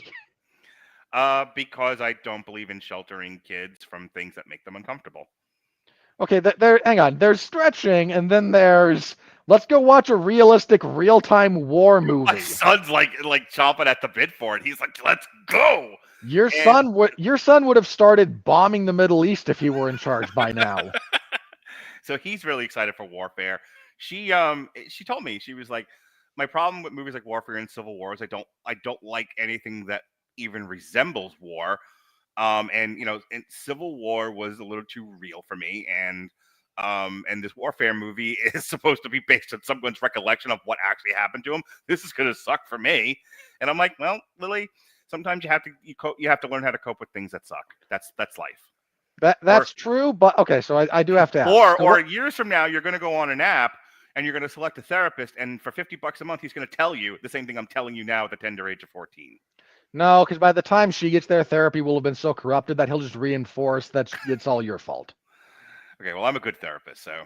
Because I don't believe in sheltering kids from things that make them uncomfortable. Okay, hang on. There's stretching, and then there's let's go watch a realistic real-time war movie. My son's like chomping at the bit for it. He's like, "Let's go!" Your son would have started bombing the Middle East if he were in charge by now. So he's really excited for Warfare. She told me, she was like, my problem with movies like Warfare and Civil War is I don't like anything that even resembles war. And Civil War was a little too real for me, and this Warfare movie is supposed to be based on someone's recollection of what actually happened to him. This is gonna suck for me. And I'm like, well, Lily, sometimes you have to learn how to cope with things that suck. That's life. That's true, but okay, so I do have to ask. Or years from now, you're gonna go on an app and you're gonna select a therapist, and for $50 a month, he's gonna tell you the same thing I'm telling you now at the tender age of 14. No, because by the time she gets there, therapy will have been so corrupted that he'll just reinforce that it's all your fault. Okay, well, I'm a good therapist, so.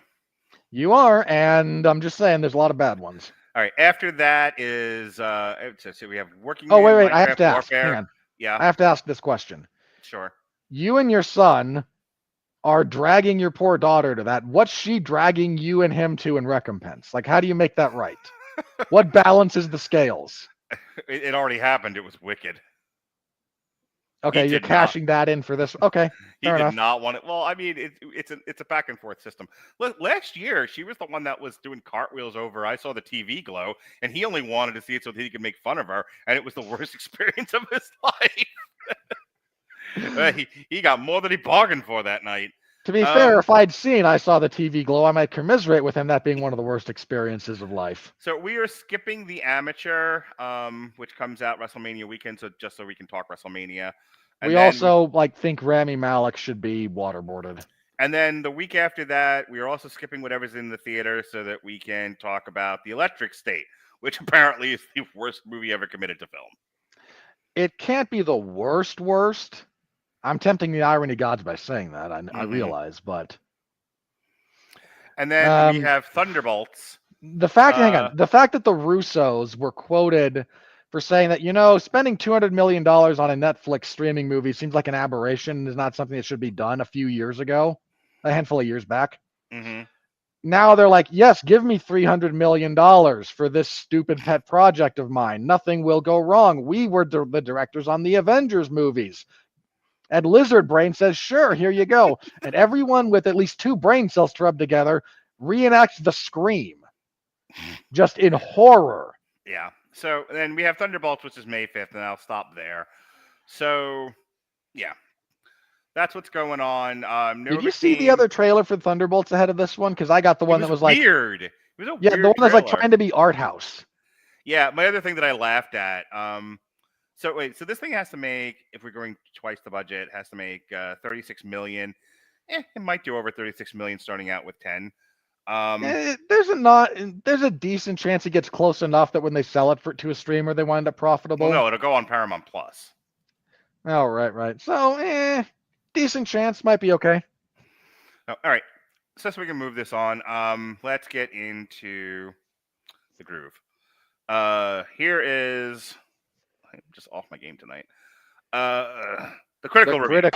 You are, and I'm just saying there's a lot of bad ones. All right, after that is, so we have working. Oh, wait, I have to ask. Hang on. Yeah. I have to ask this question. Sure. You and your son are dragging your poor daughter to that. What's she dragging you and him to in recompense? How do you make that right? What balances the scales? It already happened. It was wicked. Okay, you're cashing that in for this. Okay, he did not want it. Well, I mean, it's a back and forth system. Last year, she was the one that was doing cartwheels over. I saw the TV glow, and he only wanted to see it so that he could make fun of her, and it was the worst experience of his life. He got more than he bargained for that night. To be fair, if I saw the TV glow, I might commiserate with him that being one of the worst experiences of life. So we are skipping the amateur, which comes out WrestleMania weekend, just so we can talk WrestleMania. And we also think Rami Malek should be waterboarded. And then the week after that, we are also skipping whatever's in the theater so that we can talk about The Electric State, which apparently is the worst movie ever committed to film. It can't be the worst. I'm tempting the irony gods by saying that. I realize, but. And then we have Thunderbolts. The fact that the Russos were quoted for saying that, spending $200 million on a Netflix streaming movie seems like an aberration and is not something that should be done a few years ago, a handful of years back. Mm-hmm. Now they're like, yes, give me $300 million for this stupid pet project of mine. Nothing will go wrong. We were the directors on the Avengers movies. And Lizard Brain says, sure, here you go. And everyone with at least 2 brain cells to rub together reenacts the scream. Just in horror. Yeah. So then we have Thunderbolts, which is May 5th, and I'll stop there. So, yeah. That's what's going on. Did you see the other trailer for Thunderbolts ahead of this one? Because I got the one that was weird. It was weird the one that's trailer. trying to be art house. Yeah, my other thing that I laughed at, So wait, so this thing has to make, if we're going twice the budget, has to make 36 million. It might do over 36 million starting out with 10. There's a decent chance it gets close enough that when they sell it to a streamer, they wind up profitable. Well, no, it'll go on Paramount Plus. Oh, right. So, decent chance, might be okay. Oh, all right. So we can move this on. Let's get into the groove. Here is, I'm just off my game tonight. The critical review.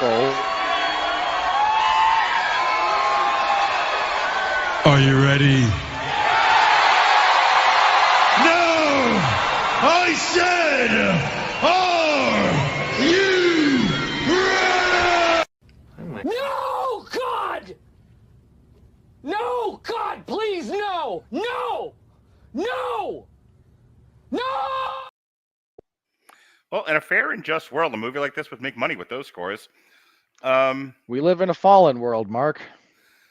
Are you ready? No! I said, are you ready? No, God! No, God, please, no! No! No! No! Well, in a fair and just world, a movie like this would make money with those scores. We live in a fallen world, Mark.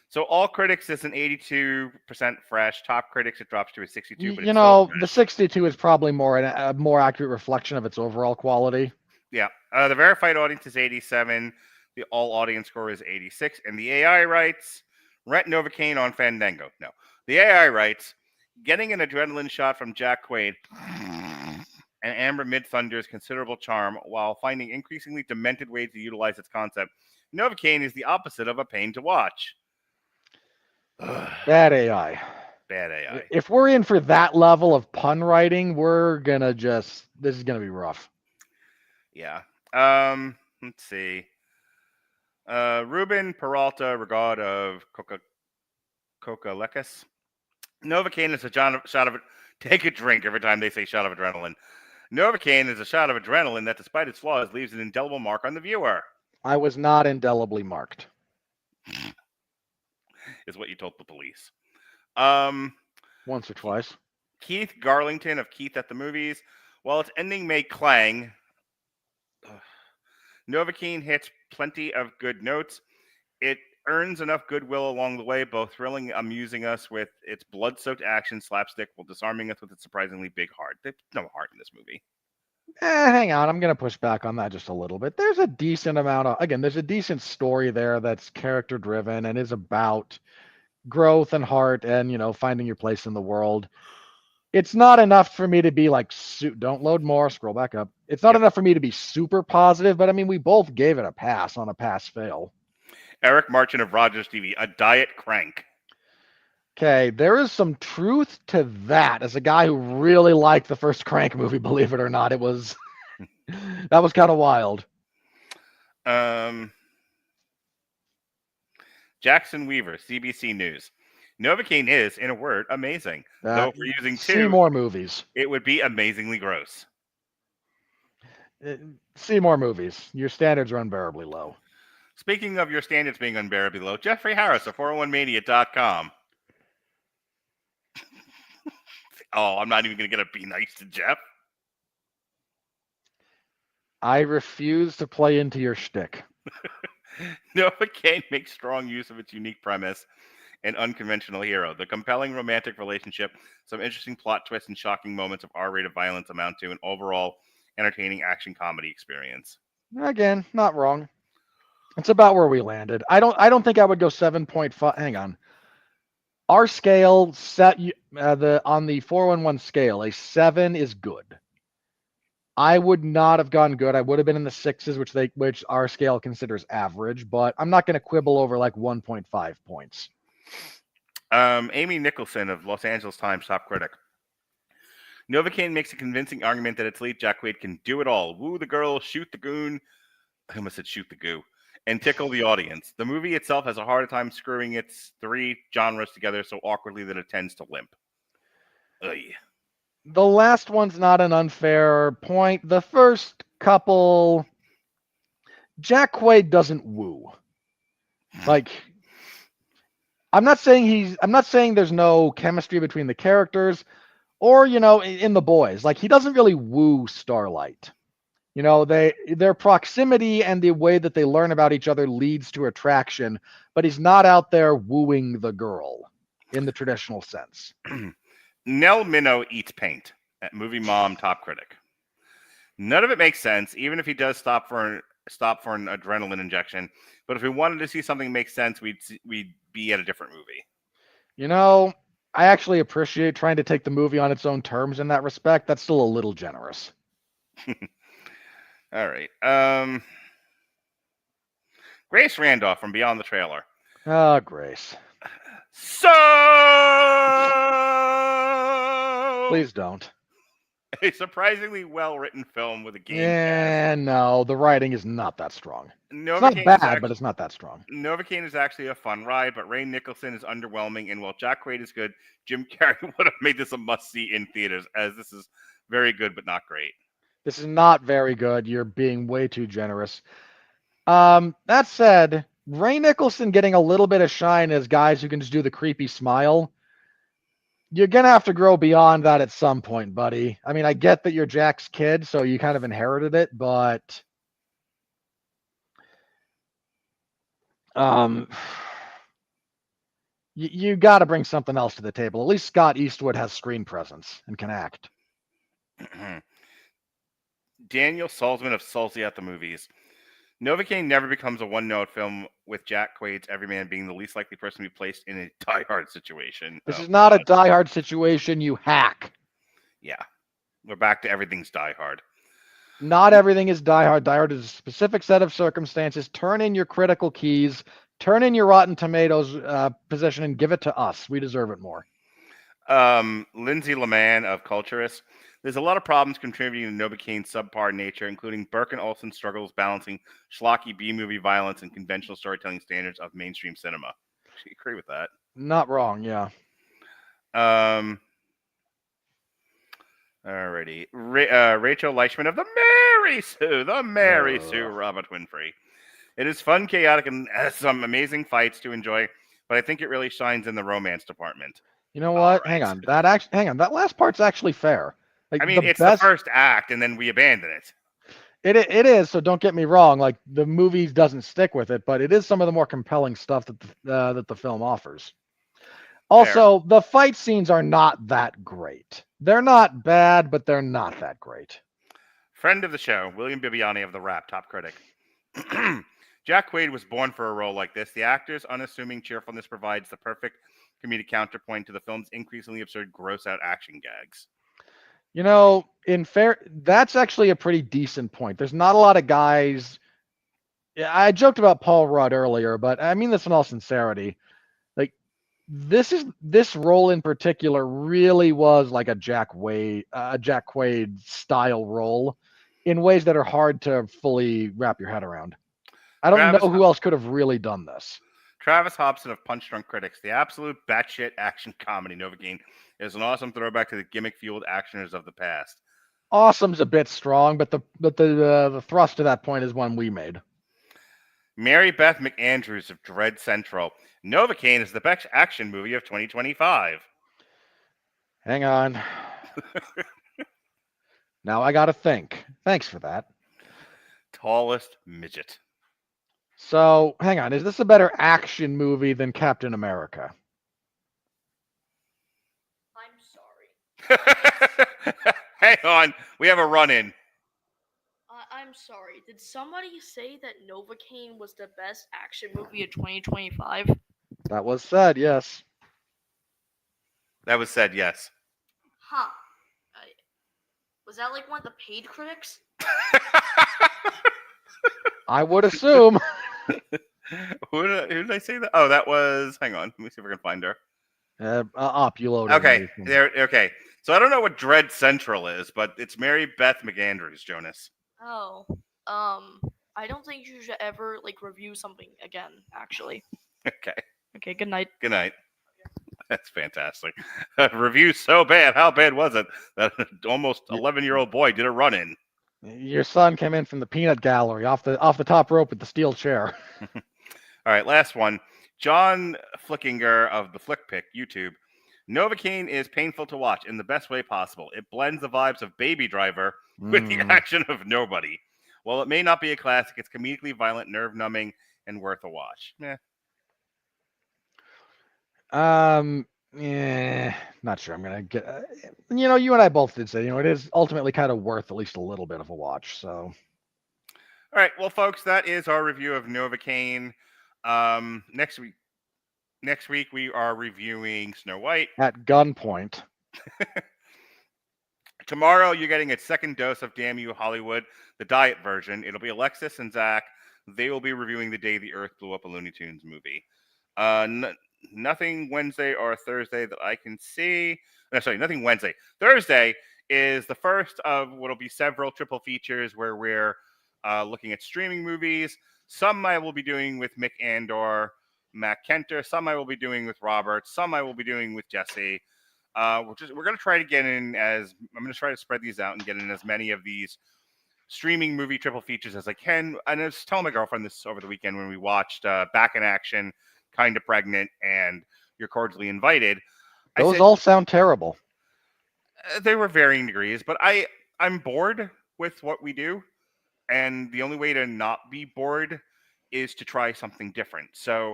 So all critics is an 82% fresh. Top critics, it drops to a 62. But you know, the 62 is probably a more accurate reflection of its overall quality. Yeah. The verified audience is 87. The all audience score is 86. And the AI writes, rent Novocaine on Fandango. No. The AI writes, getting an adrenaline shot from Jack Quaid and Amber Midthunder's considerable charm while finding increasingly demented ways to utilize its concept. Novocaine is the opposite of a pain to watch. Bad AI. Bad AI. If we're in for that level of pun writing, this is gonna be rough. Yeah. Let's see. Ruben Peralta, regard of Coca Lecas. Novocaine is a shot of take a drink every time they say shot of adrenaline. Novocaine is a shot of adrenaline that, despite its flaws, leaves an indelible mark on the viewer. I was not indelibly marked. Is what you told the police. Once or twice. Keith Garlington of Keith at the Movies. While its ending may clang, Novocaine hits plenty of good notes. It earns enough goodwill along the way, both thrilling, amusing us with its blood-soaked action slapstick while disarming us with its surprisingly big heart. There's no heart in this movie. Hang on, I'm going to push back on that just a little bit. There's a decent amount of, there's a decent story there that's character driven and is about growth and heart and, finding your place in the world. It's not enough for me to be like, don't load more, scroll back up. It's not enough for me to be super positive, but we both gave it a pass on a pass fail. Eric Marchant of Rogers TV, a diet crank. Okay, there is some truth to that. As a guy who really liked the first Crank movie, believe it or not, that was kind of wild. Jackson Weaver, CBC News. Novocaine is, in a word, amazing. Though if we're using two, see more movies. It would be amazingly gross. See more movies. Your standards are unbearably low. Speaking of your standards being unbearably low, Jeffrey Harris of 401mania.com. Oh, I'm not even going to get a be nice to Jeff. I refuse to play into your shtick. Novocaine makes strong use of its unique premise and unconventional hero. The compelling romantic relationship, some interesting plot twists, and shocking moments of R-rated violence amount to an overall entertaining action comedy experience. Again, not wrong. It's about where we landed. I don't think I would go 7.5. Hang on. Our scale set on the 411 scale, a 7 is good. I would not have gone good. I would have been in the 6s, which our scale considers average, but I'm not going to quibble over like 1.5 points. Amy Nicholson of Los Angeles Times, top critic. Novocaine makes a convincing argument that its lead, Jack Quaid, can do it all. Woo the girl, shoot the goon. I almost said shoot the goo. And tickle the audience. The movie itself has a harder time screwing its three genres together so awkwardly that it tends to limp. Ugh. The last one's not an unfair point. The first couple, Jack Quaid doesn't woo. Like, I'm not saying there's no chemistry between the characters or, in the boys. Like, he doesn't really woo Starlight. Their proximity and the way that they learn about each other leads to attraction, but he's not out there wooing the girl in the traditional sense. Nell Minow eats paint at Movie Mom, top critic. None of it makes sense, even if he does stop for an adrenaline injection. But if we wanted to see something make sense, we'd be at a different movie. You know, I actually appreciate trying to take the movie on its own terms in that respect. That's still a little generous. All right. Grace Randolph from Beyond the Trailer. Ah, Grace. So Please don't. a surprisingly well-written film with a game cast. Yeah, no, the writing is not that strong. It's not bad, but it's not that strong. Novocaine is actually a fun ride, but Ray Nicholson is underwhelming, and while Jack Quaid is good, Jim Carrey would have made this a must-see in theaters, as this is very good but not great. This is not very good. You're being way too generous. That said, Ray Nicholson getting a little bit of shine as guys who can just do the creepy smile. You're going to have to grow beyond that at some point, buddy. I mean, I get that you're Jack's kid, so you kind of inherited it, but you got to bring something else to the table. At least Scott Eastwood has screen presence and can act. Daniel Salzman of Salty at the Movies. Novocaine never becomes a one-note film, with Jack Quaid's Everyman being the least likely person to be placed in a die-hard situation. This is not a die-hard situation, you hack. Yeah. We're back to everything's die-hard. Not everything is Die Hard. Die Hard is a specific set of circumstances. Turn in your critical keys. Turn in your Rotten Tomatoes position and give it to us. We deserve it more. Lindsay LeMan of Culturist. There's a lot of problems contributing to Novocaine's subpar nature, including Berk and Olsen struggles balancing schlocky B-movie violence and conventional storytelling standards of mainstream cinema. I agree with that. Not wrong, yeah. Alrighty. Rachel Leichman of the Mary Sue, Robert Winfrey. It is fun, chaotic, and has some amazing fights to enjoy, but I think it really shines in the romance department. You know what? Right. Hang on. That last part's actually fair. Like, I mean, it's the first act, and then we abandon it. It is, so don't get me wrong. Like, the movie doesn't stick with it, but it is some of the more compelling stuff that the film offers. Also, the fight scenes are not that great. They're not bad, but they're not that great. Friend of the show, William Bibiani of The Wrap, top critic. Jack Quaid was born for a role like this. The actor's unassuming cheerfulness provides the perfect comedic counterpoint to the film's increasingly absurd, gross-out action gags. You know, that's actually a pretty decent point. There's not a lot of guys. Yeah, I joked about Paul Rudd earlier, but I mean this in all sincerity. Like, this role in particular really was like a Jack Quaid style role in ways that are hard to fully wrap your head around. I don't know who else could have really done this. Travis Hobson of Punch Drunk Critics. The absolute batshit action comedy Novocaine is an awesome throwback to the gimmick-fueled actioners of the past. Awesome's a bit strong, but the thrust to that point is one we made. Mary Beth McAndrews of Dread Central. Novocaine is the best action movie of 2025. Hang on. Now I gotta think. Thanks for that. Tallest midget. So, hang on. Is this a better action movie than Captain America? I'm sorry. Hang on. We have a run-in. I'm sorry. Did somebody say that Novocaine was the best action movie of 2025? That was said, yes. That was said, yes. Huh. Was that like one of the paid critics? I would assume. Who did I say that? Oh, that was. Hang on. Let me see if I can find her. Up, you loaded. Okay, there. Okay, so I don't know what Dread Central is, but it's Mary Beth McAndrews, Jonas. Oh, I don't think you should ever review something again. Actually. Okay. Okay. Good night. Good night. That's fantastic. Review so bad. How bad was it that an almost 11-year-old boy did a run-in? Your son came in from the peanut gallery off the top rope with the steel chair. All right, last one. John Flickinger of the Flick Pick YouTube. Novocaine is painful to watch in the best way possible. It blends the vibes of Baby Driver with the action of Nobody. While it may not be a classic, it's comedically violent, nerve-numbing, and worth a watch. Not sure I'm gonna get. You and I both did say, it is ultimately kind of worth at least a little bit of a watch. So, All right, well, folks, that is our review of Novocaine. Next week we are reviewing Snow White. at gunpoint. Tomorrow you're getting a second dose of Damn You Hollywood, the diet version. It'll be Alexis and Zach. They will be reviewing The Day the Earth Blew Up, a Looney Tunes movie. Nothing Wednesday or Thursday that I can see. No, sorry, nothing Wednesday. Thursday is the first of what'll be several triple features where we're looking at streaming movies. Some I will be doing with Mick Andor, Matt Kenter. Some I will be doing with Robert. Some I will be doing with Jesse. We're going to try to get in I'm going to try to spread these out and get in as many of these streaming movie triple features as I can. And I was telling my girlfriend this over the weekend when we watched Back in Action, Kinda Pregnant, and You're Cordially Invited. Those all sound terrible. They were varying degrees, but I'm bored with what we do. And the only way to not be bored is to try something different. So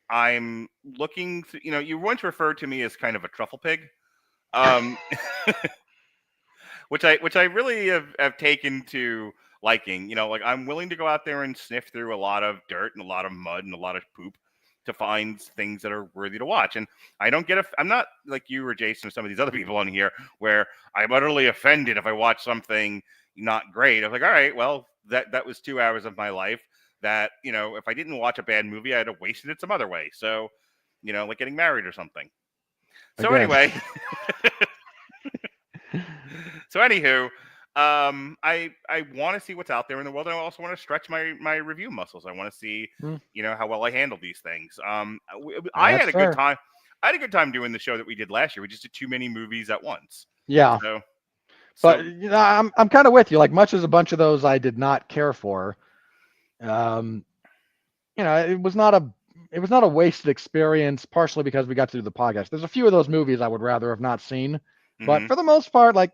I'm looking, you once referred to me as kind of a truffle pig. Which I really have taken to liking. Like I'm willing to go out there and sniff through a lot of dirt and a lot of mud and a lot of poop to find things that are worthy to watch. And I don't I'm not like you or Jason or some of these other people on here where I'm utterly offended if I watch something not great. I'm like, all right, well, that was 2 hours of my life that, if I didn't watch a bad movie, I'd have wasted it some other way. So, like getting married or something. So anyway, anywho, I want to see what's out there in the world, and I also want to stretch my review muscles. I want to see, how well I handle these things. I had a good time. I had a good time doing the show that we did last year. We just did too many movies at once. Yeah. But I'm kind of with you. Like much as a bunch of those I did not care for. It was not a wasted experience, partially because we got to do the podcast. There's a few of those movies I would rather have not seen, but for the most part, like,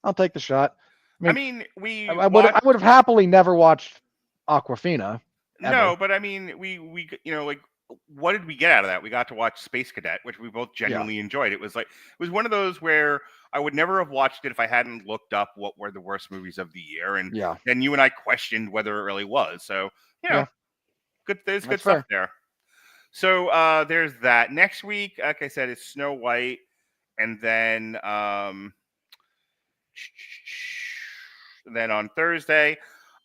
I'll take the shot. I would have happily never watched Aquafina. Ever. No, but I mean, we what did we get out of that? We got to watch Space Cadet, which we both genuinely enjoyed. It was one of those where I would never have watched it if I hadn't looked up what were the worst movies of the year, and then you and I questioned whether it really was. So there's good stuff there. So there's that. Next week, like I said, is Snow White, and then on Thursday,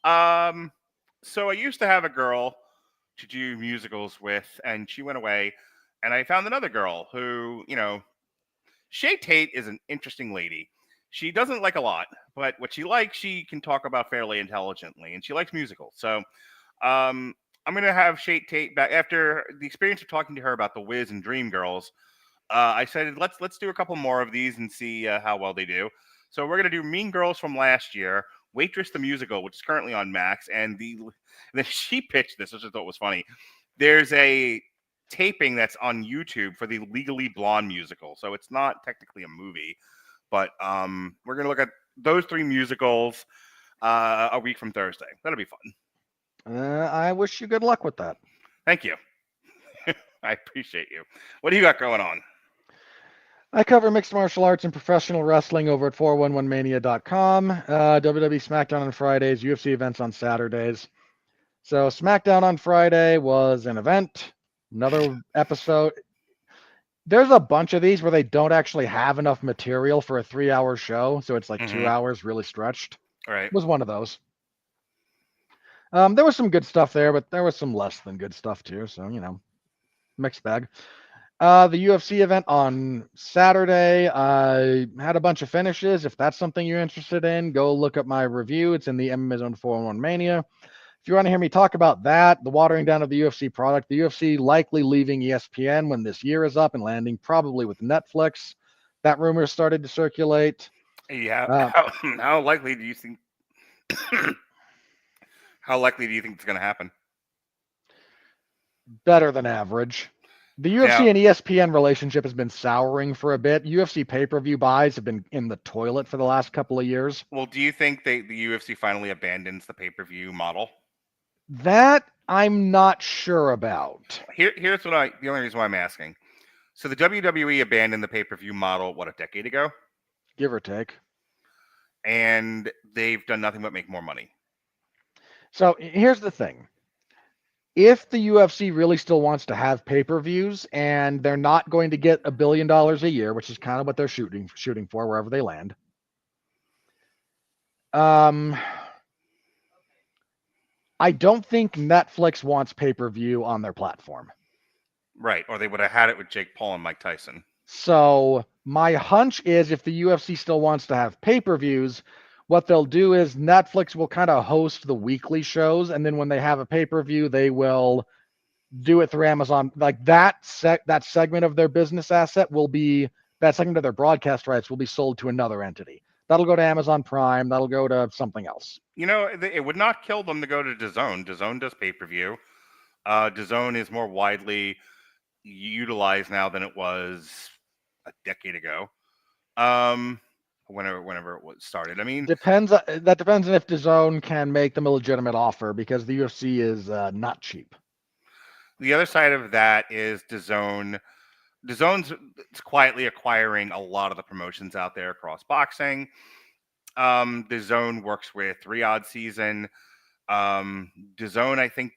so I used to have a girl to do musicals with, and she went away, and I found another girl who, Shay Tate is an interesting lady. She doesn't like a lot, but what she likes, she can talk about fairly intelligently, and she likes musicals. So I'm going to have Shay Tate back after the experience of talking to her about The Wiz and Dreamgirls. I said, let's do a couple more of these and see how well they do. So we're going to do Mean Girls from last year, Waitress the Musical, which is currently on Max, and then she pitched this, which I thought was funny. There's a taping that's on YouTube for the Legally Blonde musical, so it's not technically a movie, but we're going to look at those three musicals a week from Thursday. That'll be fun. I wish you good luck with that. Thank you. I appreciate you. What do you got going on? I cover mixed martial arts and professional wrestling over at 411mania.com. WWE SmackDown on Fridays, UFC events on Saturdays. So SmackDown on Friday was an event, another episode. There's a bunch of these where they don't actually have enough material for a 3-hour show, so it's like 2 hours really stretched. Right. It was one of those. There was some good stuff there, but there was some less than good stuff too, so, mixed bag. The UFC event on Saturday, I had a bunch of finishes. If that's something you're interested in, go look up my review. It's in the MMA Zone 411 Mania. If you want to hear me talk about that, the watering down of the UFC product, the UFC likely leaving ESPN when this year is up and landing probably with Netflix. That rumor started to circulate. Yeah. How likely do you think? How likely do you think it's going to happen? Better than average. The UFC and ESPN relationship has been souring for a bit. UFC pay-per-view buys have been in the toilet for the last couple of years. Well, do you think the UFC finally abandons the pay-per-view model? That I'm not sure about. Here's the only reason why I'm asking. So the WWE abandoned the pay-per-view model, a decade ago? Give or take. And they've done nothing but make more money. So here's the thing. If the UFC really still wants to have pay-per-views and they're not going to get $1 billion a year, which is kind of what they're shooting for wherever they land, I don't think Netflix wants pay-per-view on their platform. Right, or they would have had it with Jake Paul and Mike Tyson. So my hunch is if the UFC still wants to have pay-per-views, what they'll do is Netflix will kind of host the weekly shows, and then when they have a pay-per-view, they will do it through Amazon. Like that segment of their business asset will be, that segment of their broadcast rights will be sold to another entity. That'll go to Amazon Prime. That'll go to something else. You know, it would not kill them to go to DAZN. DAZN does pay-per-view. DAZN is more widely utilized now than it was a decade ago. Whenever it was started. I mean, that depends on if DAZN can make them a legitimate offer, because the UFC is not cheap. The other side of that is DAZN. DAZN's quietly acquiring a lot of the promotions out there across boxing. DAZN works with Riyadh Season. DAZN, I think,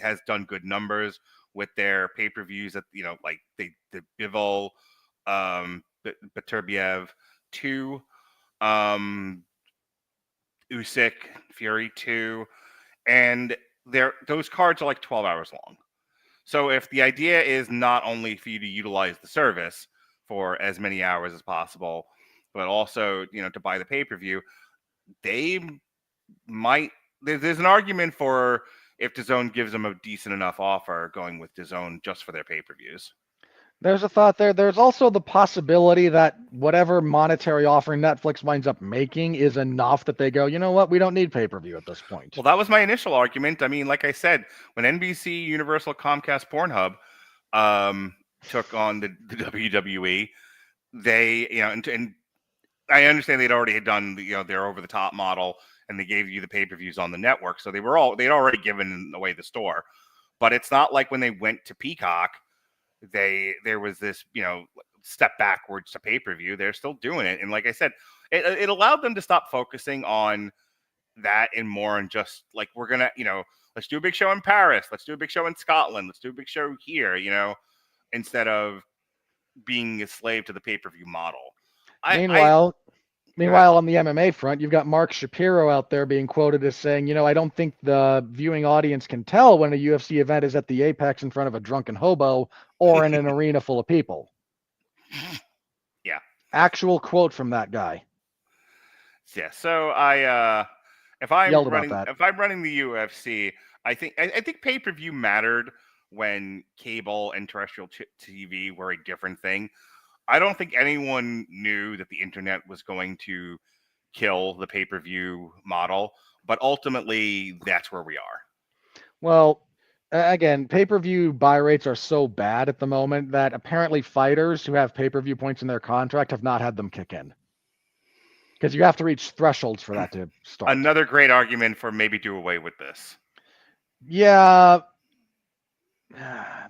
has done good numbers with their pay-per-views at, like the Bivol, Beterbiev 2, Usyk Fury 2, and those cards are like 12 hours long. So if the idea is not only for you to utilize the service for as many hours as possible, but also, to buy the pay-per-view, they might, there's an argument for, if DAZN gives them a decent enough offer, going with DAZN just for their pay-per-views. There's a thought there. There's also the possibility that whatever monetary offer Netflix winds up making is enough that they go, you know what, we don't need pay-per-view at this point. Well, that was my initial argument. I mean, like I said, when NBC, Universal, Comcast, Pornhub took on the WWE, they, and I understand they'd already had done their over-the-top model, and they gave you the pay-per-views on the network, so they'd already given away the store. But it's not like when they went to Peacock, there was this step backwards to pay-per-view. They're still doing it, and like I said, it allowed them to stop focusing on that and more on just like, we're gonna let's do a big show in Paris, let's do a big show in Scotland, let's do a big show here, instead of being a slave to the pay-per-view model. Meanwhile, on the MMA front, you've got Mark Shapiro out there being quoted as saying, I don't think the viewing audience can tell when a UFC event is at the Apex in front of a drunken hobo or in an arena full of people. Yeah. Actual quote from that guy. Yeah. So if I'm running the UFC, I think pay-per-view mattered when cable and terrestrial TV were a different thing. I don't think anyone knew that the internet was going to kill the pay-per-view model, but ultimately that's where we are. Well, again, pay-per-view buy rates are so bad at the moment that apparently fighters who have pay-per-view points in their contract have not had them kick in, because you have to reach thresholds for that to start. Another great argument for maybe do away with this. Yeah.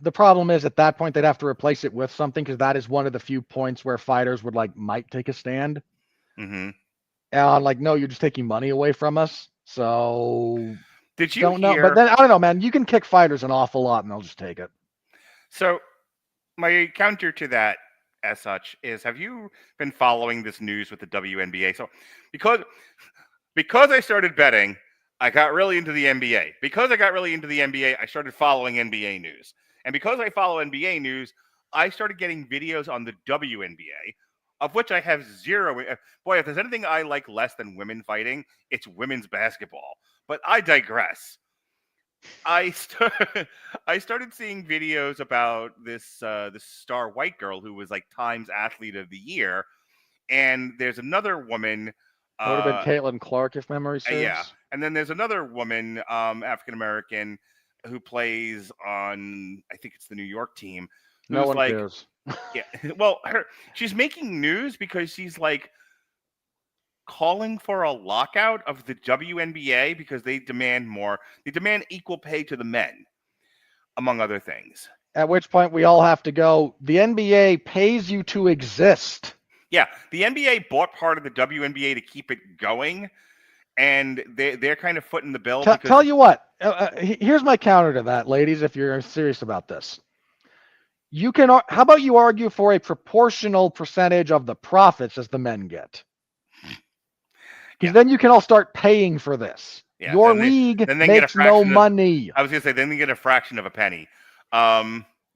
The problem is at that point they'd have to replace it with something, because that is one of the few points where fighters might take a stand. Mm-hmm. And no, you're just taking money away from us. So did you don't know? But then I don't know, man. You can kick fighters an awful lot, and they'll just take it. So my counter to that, as such, is: have you been following this news with the WNBA? So because I started betting, I got really into the NBA. Because I got really into the NBA, I started following NBA news. And because I follow NBA news, I started getting videos on the WNBA, of which I have zero. Boy, if there's anything I like less than women fighting, it's women's basketball. But I digress. I started seeing videos about this star white girl who was like Times Athlete of the Year. And there's another woman. It would have been Caitlin Clark, if memory serves. Yeah. And then there's another woman, African-American, who plays on, I think it's the New York team. No one cares. Yeah. Well, she's making news because she's calling for a lockout of the WNBA because they demand more. They demand equal pay to the men, among other things. At which point we all have to go, the NBA pays you to exist. Yeah, the NBA bought part of the WNBA to keep it going, and they're kind of footing the bill. Tell you what, here's my counter to that, ladies, if you're serious about this. How about you argue for a proportional percentage of the profits as the men get? Because then you can all start paying for this. Yeah, your league makes no money. I was going to say, then you get a fraction of a penny.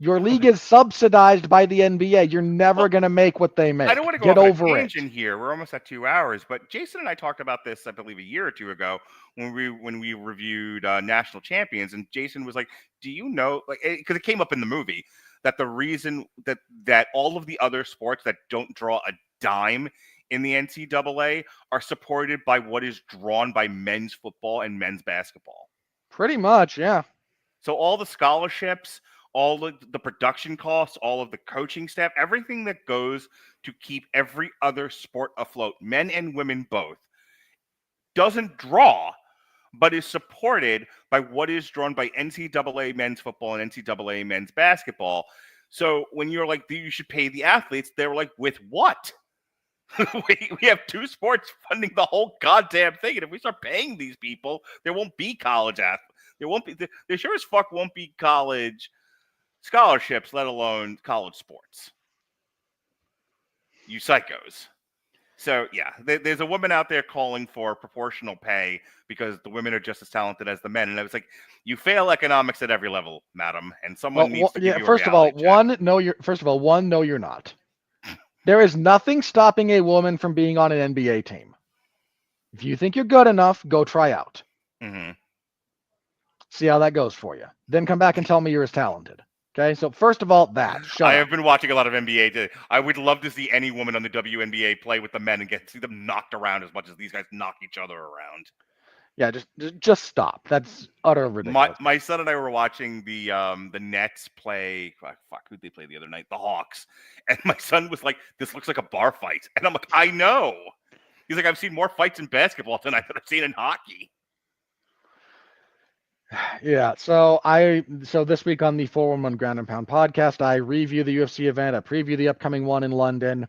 Your league is subsidized by the NBA. You're never going to make what they make. I don't want to go off on a tangent here. We're almost at 2 hours, but Jason and I talked about this, I believe, a year or two ago when we reviewed National Champions, and Jason was like, "Do you know?" Like, because it came up in the movie that the reason that all of the other sports that don't draw a dime in the NCAA are supported by what is drawn by men's football and men's basketball. Pretty much, yeah. So all the scholarships, all of the production costs, all of the coaching staff, everything that goes to keep every other sport afloat, men and women both, doesn't draw, but is supported by what is drawn by NCAA men's football and NCAA men's basketball. So when you're like, you should pay the athletes, they're like, with what? we have two sports funding the whole goddamn thing. And if we start paying these people, there won't be college athletes. There sure as fuck won't be college scholarships, let alone college sports. You psychos. So, yeah, there's a woman out there calling for proportional pay because the women are just as talented as the men. And I was like, you fail economics at every level, madam. And someone needs to give you a First of all, reality no, you're not. There is nothing stopping a woman from being on an NBA team. If you think you're good enough, go try out. Mm-hmm. See how that goes for you. Then come back and tell me you're as talented. Okay, so first of all, I have been watching a lot of NBA today. I would love to see any woman on the WNBA play with the men and see them knocked around as much as these guys knock each other around. Yeah, just stop. That's utter ridiculous. My son and I were watching the Nets play. Fuck, who'd they play the other night? The Hawks. And my son was like, "This looks like a bar fight," and I'm like, "I know." He's like, "I've seen more fights in basketball than I've seen in hockey." Yeah, so this week on the 411 Ground and Pound podcast, I review the UFC event, I preview the upcoming one in London.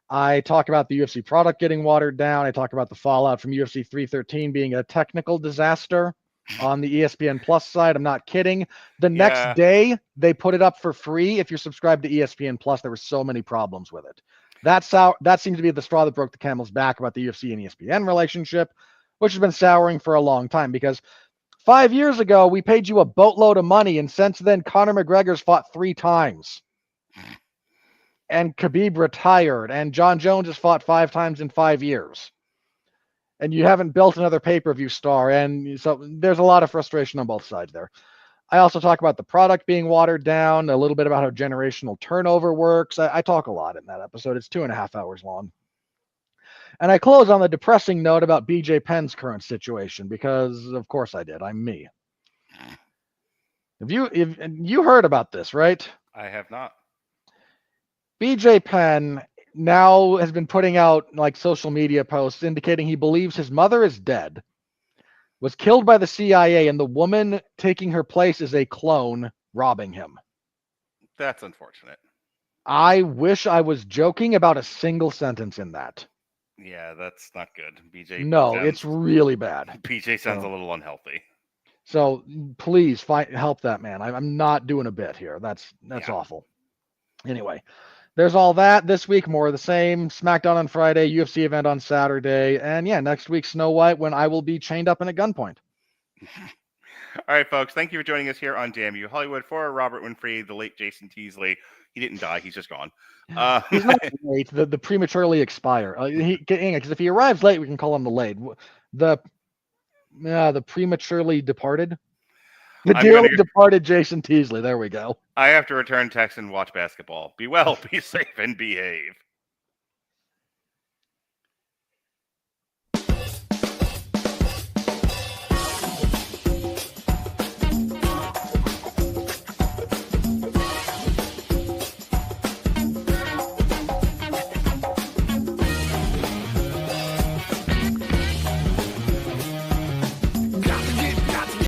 I talk about the UFC product getting watered down. I talk about the fallout from UFC 313 being a technical disaster on the ESPN Plus side. I'm not kidding. The next day, they put it up for free. If you're subscribed to ESPN Plus, there were so many problems with it. That seems to be the straw that broke the camel's back about the UFC and ESPN relationship, which has been souring for a long time because 5 years ago, we paid you a boatload of money, and since then, Conor McGregor's fought 3 times. And Khabib retired, and John Jones has fought 5 times in 5 years. And you haven't built another pay-per-view star, and so there's a lot of frustration on both sides there. I also talk about the product being watered down, a little bit about how generational turnover works. I talk a lot in that episode. It's 2.5 hours long. And I close on the depressing note about BJ Penn's current situation, because of course I did. I'm me. If you heard about this, right? I have not. BJ Penn now has been putting out like social media posts indicating he believes his mother is dead, was killed by the CIA, and the woman taking her place is a clone robbing him. That's unfortunate. I wish I was joking about a single sentence in that. Yeah, that's not good. BJ. No, it's really bad. BJ sounds a little unhealthy. So please help that man. I'm not doing a bit here. That's awful. Anyway, there's all that this week. More of the same. SmackDown on Friday, UFC event on Saturday, and next week Snow White when I will be chained up in a gunpoint. All right, folks. Thank you for joining us here on Damn You Hollywood for Robert Winfrey, the late Jason Teasley. He didn't die. He's just gone. He's not late. The prematurely expire. Because if he arrives late, we can call him the late. The prematurely departed. The dearly departed Jason Teasley. There we go. I have to return text and watch basketball. Be well, be safe, and behave.